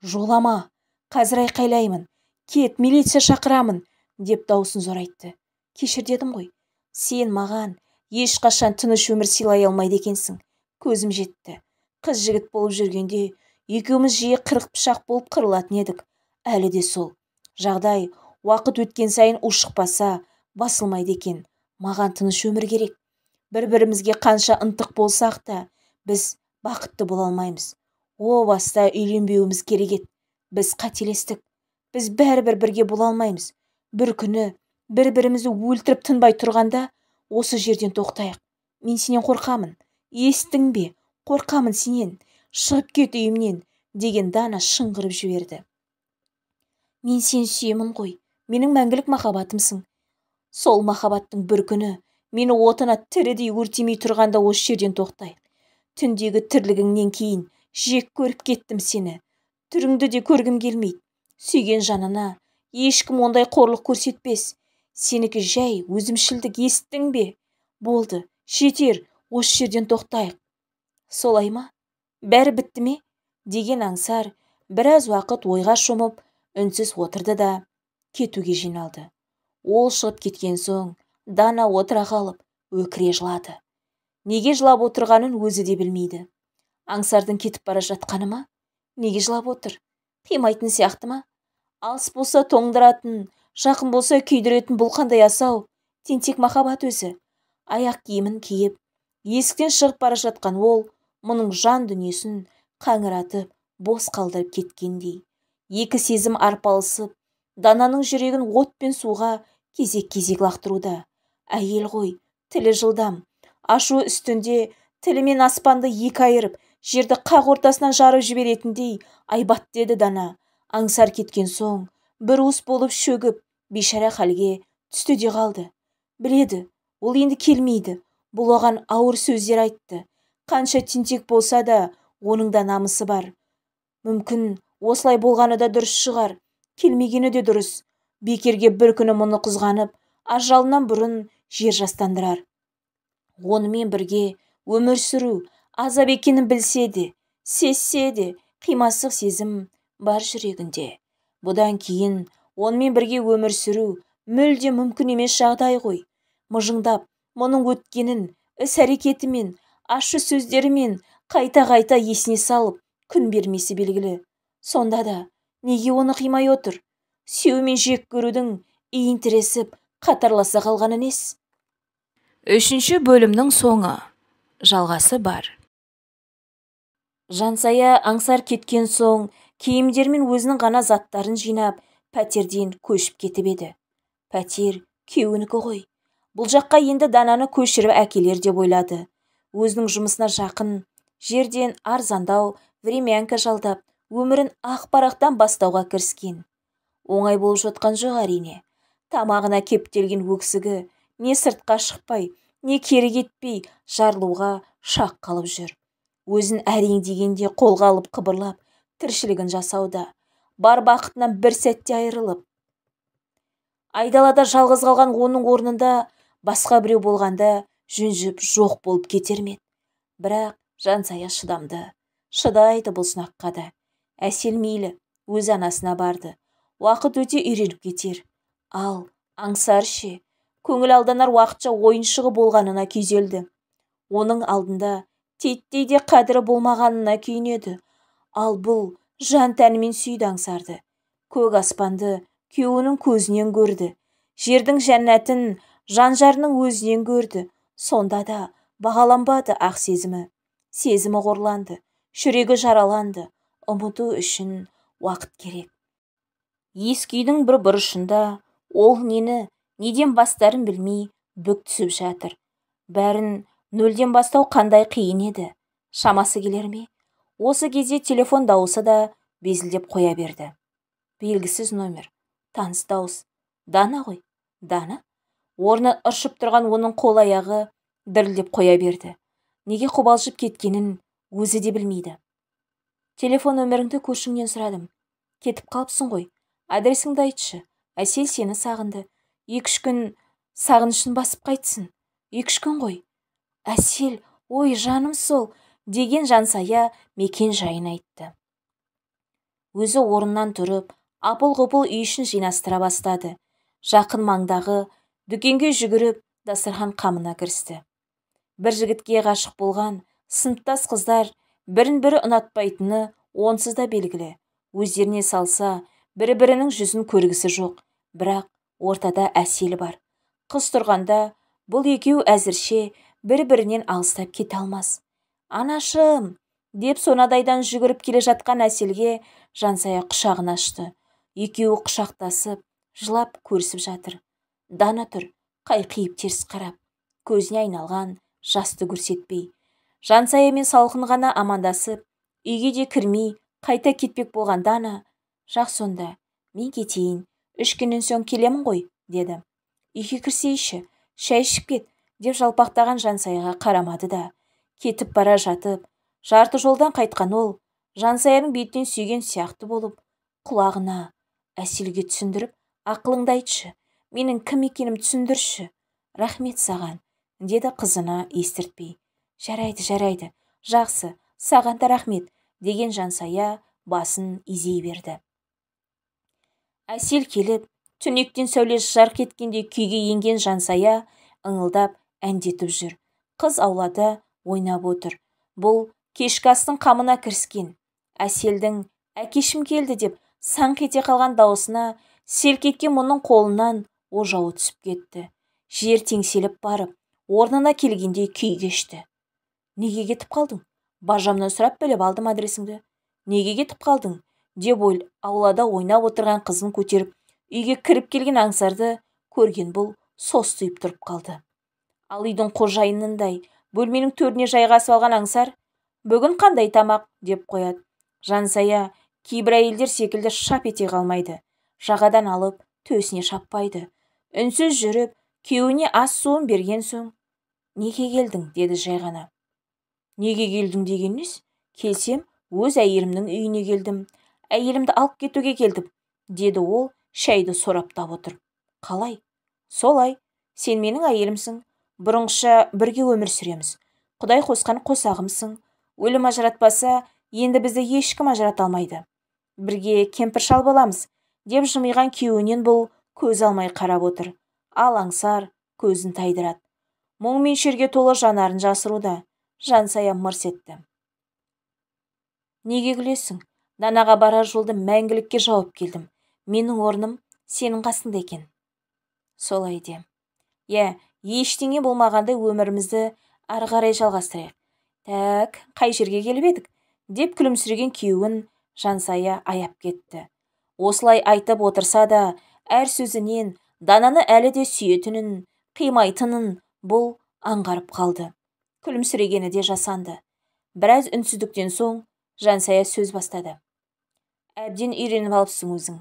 Жолама, қазір айқайлаймын. Кет, милиция шақырамын, деп даусын зорайтты. Кешір дедім ғой. Сен маған ешқашан тыныш өмір сыйлай алмайды екенсің. Көзім жетті. Қыз жігіт болып жүргенде екеуміз жиі қырық пышақ болып қырылатын едік. Әлі де сол. Жағдай уақыт өткен сайын ушықпаса басылмайды екен. Маған тыныш өмір керек. Бір-бірімізге қанша ынтық болсақ та, біз бақытты бола алмаймыз. О баста үйленбеуіміз керек еді. Біз қателестік. Біз бәрібір бірге бола алмаймыз. Бір күні бір-бірімізді өлтіріп тынбай тұрғанда осы жерден тоқтайық. Мен сенен қорқамын. Естің бе? Қорқамын сенен. Шығып кет үйімнен, деген Дана шыңғырып жіберді. Мен сені сүйемін ғой. Менің мәңгілік махаббатымсың. Сол махаббаттың бір күні мені отына тірідей өртемей тұрғанда осы жерден тоқтайық. Түндегі тірлігіңнен кейін жек көріп кеттім сені. Түріңді де көргім келмейді. Сүйген жанына ешкім ондай қорлық көрсетпес. Сенікі жай өзімшілдік, естің бе? Болды, жетер, осы жерден тоқтайық. Солай ма? Бәрі бітті ме? Деген аңсар біраз уақыт ойға шомып, үнсіз отырды да кетуге жиналды. Ол шығып кеткен соң Дана отыра қалып өкіре жылады. Неге жылап отырғанын өзі де білмейді. Аңсардың кетіп бара жатқаны ма? Неге жылап отыр? Қимайтын сияқты ма? Алыс болса тоңдыратын, жақын болса күйдіретін бұл қандай асау? Тентек махаббат өзі. Аяқ киімін киіп, есіктен шығып бара жатқан ол мұның жан дүниесін қаңыратып, бос қалдырып кеткендей. Екі сезім арпалысып, Дананың жүрегін от пен суға кезек-кезек лақтыруда. Әйел ғой, тілі жылдам. Ашу үстінде тілімен аспанды екі айырып, жерді қақ ортасынан жарып жіберетіндей айбат деді Дана. Аңсар кеткен соң бір уыс болып шөгіп, бейшара халге түсті де қалды. Біледі, ол енді келмейді. Бұл оған ауыр сөздер айтты. Қанша тентек болса да, оның да намысы бар. Мүмкін осылай болғаны да дұрыс шығар. Келмегені де дұрыс. Бекерге бір күні мұны қызғанып, ажалынан бұрын жер жастандырар. Онымен бірге өмір сүру азап екенін білсе де, сезсе де, қимастық сезім бар жүрегінде. Бұдан кейін онымен бірге өмір сүру мүлде мүмкін емес жағдай ғой. Мыжыңдап, мұның өткенін, іс-әрекетімен, ащы сөздерімен қайта-қайта есіне салып, күн бермесі белгілі. Сонда да неге оны қимай отыр? Сүйеу мен жек көрудің иін тіресіп, қатарласа қалғаны нес? 3-ші бөлімнің соңы. Жалғасы бар. Жансая аңсар кеткен соң, киімдермен өзінің ғана заттарын жинап, пәтерден көшіп кетіп еді. Пәтер күйеуінікі ғой. Бұл жаққа енді Дананы көшіріп әкелер деп ойлады. Өзінің жұмысына жақын жерден арзандау времянка жалдап, өмірін ақ-парақтан бастауға кіріскен. Оңай болып жатқан жоқ әрине. Тамағына кептелген өксігі не сыртқа шықпай, не кері кетпей жарылуға шақ қалып жүр. Өзін әрең дегенде қолға алып қыбырлап, тіршілігін жасауда, бар бақытынан бір сәтте айырылып. Айдалада жалғыз қалған оның орнында басқа біреу болғанда жүнжіп жоқ болып кетер ме? Бірақ Жансая шыдамды, шыдайды бұл сынаққа да. Әсел мейлі, өз анасына барды. Уақыт өте үйреніп кетер. Ал аңсар ше, көңіл алданар уақытша ойыншығы болғанына күйзелді. Оның алдында титтей де қадірі болмағанына күйінеді. Ал бұл жан тәнімен сүйді аңсарды. Көк аспанды күйеуінің көзінен көрді. Жердің жәннатын жан-жарының өзінен көрді. Сонда да бағаланбады ақ сезімі. Сезімі қорланды, жүрегі жараланды. Ұмыту үшін уақыт керек. Ескүйдің бір бұрышында ол неден бастарын білмей бүк түсіп жатыр. Бәрін нөлден бастау қандай қиын еді. Шамасы келер ме? Осы кезде телефон дауысы да безілдеп қоя берді. Белгісіз номер, таныс дауыс. Дана ғой, Дана. Орны ыршып тұрған оның қол-аяғы дірілдеп қоя берді. Неге қобалжып кеткенін өзі де білмейді. Телефон нөміріңді көршіңнен сұрадым. Кетіп қалыпсың ғой. Адресіңді айтшы. Әсел сені сағынды. 2-3 күн сағынышын басып қайтсын. 2-3 күн ғой. Әсел, ой жаным сол, деген Жансая мекен жайын айтты. Өзі орнынан тұрып, апыл-ғұпыл үй ішін жинастыра бастады. Жақын маңдағы дүкенге жүгіріп, дастархан қамына кірісті. Бір жігітке ғашық болған сыныптас қыздар бірін-бірі ұнатпайтыны онсыз да белгілі. Өздеріне салса, бірі-бірінің жүзін көргісі жоқ. Бірақ ортада Әсел бар. Қыз тұрғанда бұл екеу әзірше бір-бірінен алыстап кете алмас. Анашым, деп сонадайдан жүгіріп келе жатқан Әселге Жансая құшағын ашты. Екеуі құшақтасып, жылап көрісіп жатыр. Дана тұр, қайқиып теріс қарап, көзіне айналған жасты көрсетпей. Жансаямен салқын ғана амандасып, үйге де кірмей, қайта кетпек болған Дана, жақсы онда, мен кетейін, 3 күннен соң келемін ғой, деді. Үйге кірсейші, шай ішіп кет, деп жалпақтаған Жансаяға қарамады да. Кетіп бара жатып, жарты жолдан қайтқан ол, Жансаяның бетінен сүйген сияқты болып, құлағына Әселге түсіндіріп, ақылыңды айтшы, менің кім екенім түсіндірші. Рахмет саған, деді қызына естіртпей. Жарайды, жақсы, саған да рахмет, деген Жансая басын изей берді. Әсел келіп, түнектен сәулесі жарқ еткенде күйге енген Жансая ыңылдап әндетіп жүр. Қыз аулада ойнап отыр. Бұл кешкі астың қамына кіріскен. Әселдің әкешім келді деп саңқ ете қалған даусына селк еткен мұның қолынан ожауы түсіп кетті. Жер теңселіп барып, орнына келгенде күй кешті. Неге кетіп қалдың? Бажамнан сұрап біліп алдым адресіңді. Неге кетіп қалдың? Деп аулада ойнап отырған қызын көтеріп, үйге кіріп келген аңсарды көрген бұл состиып тұрып қалды. Ал үйдің қожайынындай бөлменің төріне жайғасып алған аңсар, бүгін қандай тамақ, деп қояды. Жансая кейбір әйелдер секілді шап ете қалмайды. Жағадан алып, төсіне шаппайды. Үнсіз жүріп, күйеуіне ас суын берген соң, неге келдің, деді жай ғана. Неге келдің деген нес? Келсем, өз әйелімнің үйіне келдім. Әйелімді алып кетуге келдім, деді ол шайды сораптап отырып. Қалай? Солай, сен менің әйелімсің. Бұрынғыша бірге өмір сүреміз. Құдай қосқан қосағымсың. Өлім ажыратпаса, енді бізді ешкім ажырата алмайды. Бірге кемпір шал боламыз, деп жымиған күйеуінен бұл көз алмай қарап отыр. Ал аңсар көзін тайдырады. мұң мен шерге толы жанарын жасыруда. Жансая мырс етті. Неге күлесің? Данаға барар жолды мәңгілікке жауып келдім. Менің орным сенің қасында екен. Солай де. Ештеңе болмағандай өмірімізді ары қарай жалғастырайық. Так, қай жерге келіп едік? Деп күлімсіреген күйеуін Жансая аяп кетті. Осылай айтып отырса да, әр сөзінен Дананы әлі де сүйетінін, қимайтынын бұл аңғарып қалды. Күлімсірегені де жасанды. Біраз үнсіздіктен соң Жансая сөз бастады. Әбден үйреніп алыпсың өзің.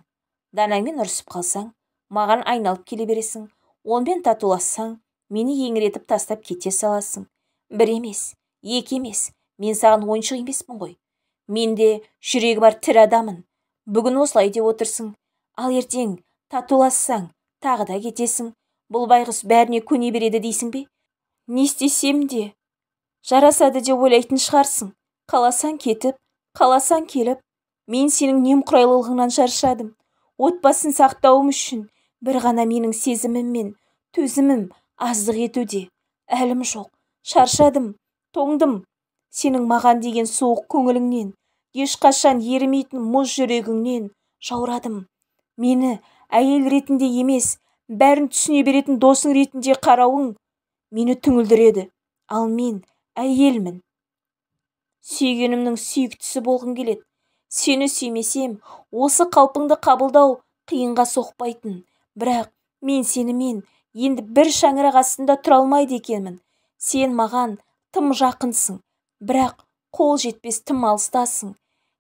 Данаңмен ұрысып қалсаң, маған айналып келе бересің. Онымен татулассаң, мені еңіретіп тастап кете саласың. Бір емес, екі емес, мен саған ойыншық емеспін ғой. Менде жүрегі бар тірі адамын. Бүгін осылай деп отырсың, ал ертең татулассаң, тағы да кетесің. Бұл байғұс бәріне көне береді дейсің бе? Не істесем де жарасады деп ойлайтын шығарсың. Қаласаң кетіп, қаласаң келіп, мен сенің немқұрайлылығыңнан шаршадым. Отбасын сақтауым үшін бір ғана менің сезімім мен төзімім аздық етуде. Әлім жоқ, шаршадым, тоңдым. Сенің маған деген суық көңіліңнен, ешқашан ерімейтін мұз жүрегіңнен жаурадым. Мені әйел ретінде емес, бәрін түсіне беретін досың ретінде қарауың мені түңілдіреді. Ал мен әйелмін. Сүйгенімнің сүйіктісі болғым келеді. Сені сүймесем, осы қалпыңды қабылдау қиынға соқпайтын. Бірақ мен сенімен енді бір шаңырақ астында тұра алмайды екенмін. Сен маған тым жақынсың, бірақ қол жетпес тым алыстасың.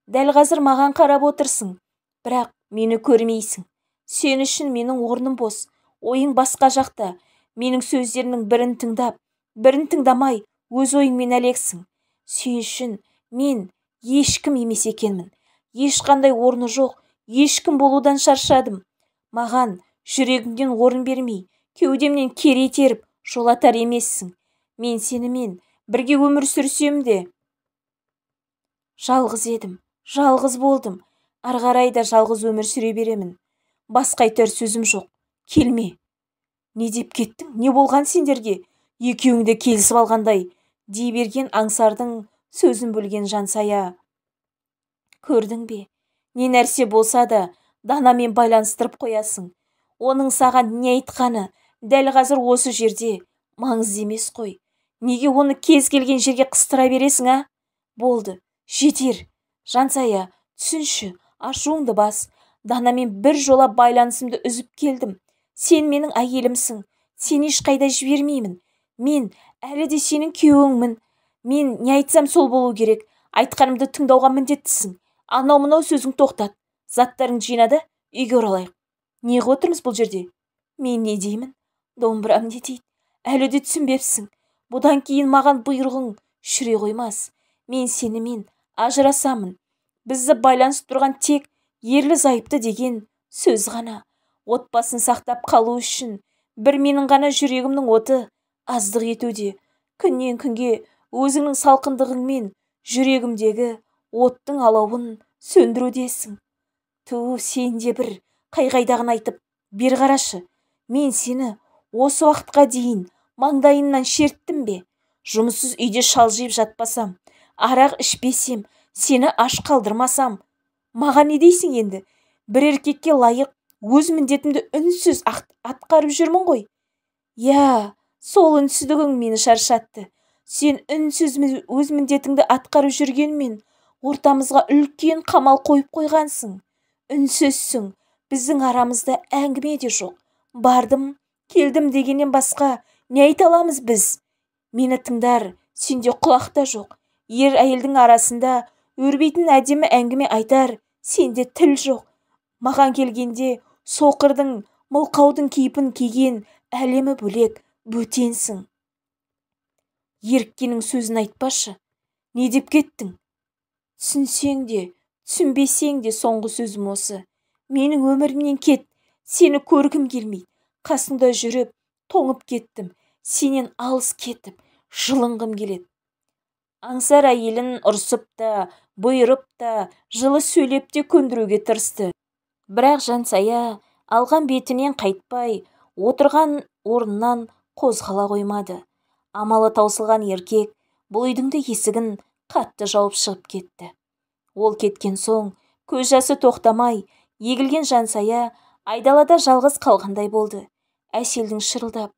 Дәл қазір маған қарап отырсың, бірақ мені көрмейсің. Сен үшін менің орным бос, ойың басқа жақта. Менің сөздерімнің бірін тыңдап, бірін тыңдамай, өз ойыңмен әлексің. Сен үшін мен ешкім емес екенмін. Ешқандай орны жоқ, ешкім болудан шаршадым. Маған жүрегімнен орын бермей, кеудемнен кере теріп жолатар емессің. Мен сенімен бірге өмір сүрсем де жалғыз едім, жалғыз болдым. Ары қарай да жалғыз өмір сүре беремін. Басқа айтар сөзім жоқ. Келме. Не деп кеттің? Не болған сендерге? Екеуіңді келісіп алғандай, дей берген аңсардың сөзін бөлген Жансая. Көрдің бе? Не нәрсе болса да Данамен байланыстырып қоясың. Оның саған не айтқаны дәл қазір осы жерде маңызды емес қой. Неге оны кез келген жерге қыстыра бересің, а? Болды, жетер. Жансая, түсінші, ашуыңды бас. Данамен бір жола байланысымды үзіп келдім. Сен менің әйелімсің. Сен ешқайда жібермеймін. Мен әлі де сенің күйеуіңмін. Мен не айтсам сол болу керек. Айтқанымды тыңдауға міндеттісің. Анау-мынау сөзің тоқтат. Заттарың жинады, үйге оралайық. Не қылып отырмыз бұл жерде? Мен не деймін? Домбырам не дейді? Әлі де түсінбепсің. Бұдан кейін маған бұйрығың жүре қоймас. Мен сенімен ажырасамын. Бізді байланысып тұрған тек ерлі-зайыпты деген сөз ғана. Отбасын сақтап қалу үшін бір менің ғана жүрегімнің оты аздық етуде. Күннен күнге өзіңнің салқындығыңмен жүрегімдегі оттың алауын сөндірудесің. Сен де бір қай-қайдағын айтып бер қарашы. Мен сені осы уақытқа дейін маңдайымнан шерттім бе? Жұмыссыз үйде шалжиып жатпасам, арақ ішпесем, сені аш қалдырмасам, маған не дейсің енді? Бір еркекке лайық өз міндетімді үнсіз атқарып жүрмін ғой. Сол үнсіздігің мені шаршатты. Сен үнсіз өз міндетіңді атқарып жүргенмен ортамызға үлкен қамал қойып қойғансың. Үнсізсің. Біздің арамызда әңгіме де жоқ. Бардым, келдім дегеннен басқа не айта аламыз біз? Мені тыңдар, сенде құлақ та жоқ. Ер әйелдің арасында өрбейтін әдемі әңгіме айтар, сенде тіл жоқ. Маған келгенде соқырдың, мылқаудың кейпін киген әлемі бөлек, бөтенсің. Еріккенің сөзін айтпашы. Не деп кеттің? Түсінсең де, түсінбесең де соңғы сөзім осы. Менің өмірімнен кет. Сені көргім келмейді. Қасыңда жүріп, тоңып кеттім. Сенен алыс кетіп, жылынғым келеді. Аңсар әйелін ұрсып та, бұйырып та, жылы сөйлеп те көндіруге тырысты. Бірақ Жансая алған бетінен қайтпай, отырған орнынан қозғала қоймады. Амалы таусылған еркек бұл үйдің де есігін қатты жауып шығып кетті. Ол кеткен соң көз жасы тоқтамай егілген жансая айдалада жалғыз қалғандай болды. Әселдің шырылдап: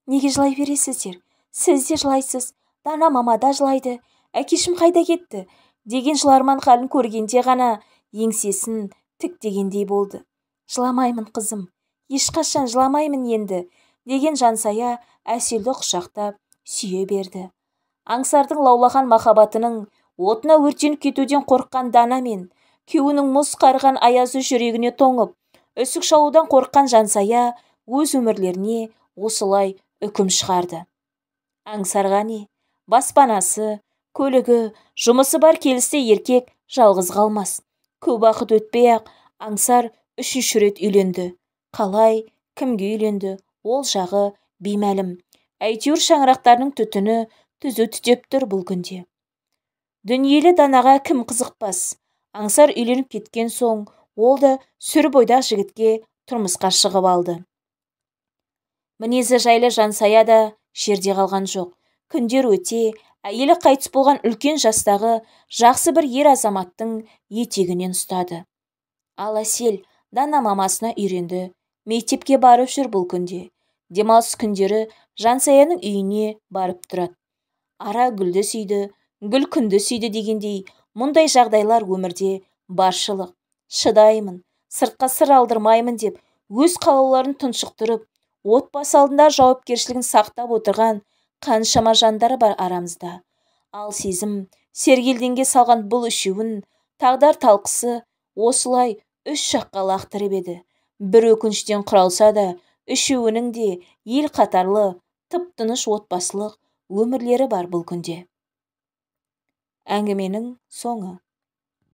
«Неге жылай бересіздер? Сіз де жылайсыз, Дана мама да жылайды, әкешім қайда кетті?» деген жыларман халін көргенде ғана еңсесін тіктегендей болды. «Жыламаймын қызым, ешқашан жыламаймын енді», деген жансая Әселді құшақтап сүйе берді. Аңсардың лаулаған махаббатының отына өртеніп кетуден қорыққан Дана мен күйеуінің мұз қарыған аязы жүрегіне тоңып, үсік шалудан қорыққан жансая өз өмірлеріне осылай үкім шығарды. Аңсарға не? Баспанасы, көлігі, жұмысы бар келісте еркек жалғыз қалмас. Көп уақыт өтпей-ақ Аңсар 3-ші рет үйленді. Қалай, кімге үйленді? Ол жағы беймәлім. Әйтеуір шаңырақтарының түтіні түзу түтеп тұр бұл күнде. Дүниелі Данаға кім қызықпас? Аңсар үйленіп кеткен соң ол да сүр бойдақ жігітке тұрмысқа шығып алды. Мінезі жайлы жансая да жерде қалған жоқ. Күндер өте, әйелі қайтыс болған үлкен жастағы жақсы бір ер азаматтың етегінен ұстады. Ал Әсел Дана мамасына үйренді. Мектепке барып жүр бұл күнде. Демалыс күндері жансаяның үйіне барып тұрады. Ара гүлді сүйді, гүл күнді сүйді дегендей, мұндай жағдайлар өмірде баршылық. Шыдаймын, сыртқа сыр алдырмаймын деп өз қалауларын тұншықтырып, отбасы алдында жауапкершілігін сақтап отырған қаншама жандар бар арамызда. Ал сезім сергелденге салған бұл үшеуін тағдар талқысы осылай 3 жаққа лақтырып еді. Бір өкініштен құралса да, үшеуінің де ел қатарлы, тып-тыныш отбасылық өмірлері бар бұл күнде. Әңгіменің соңы.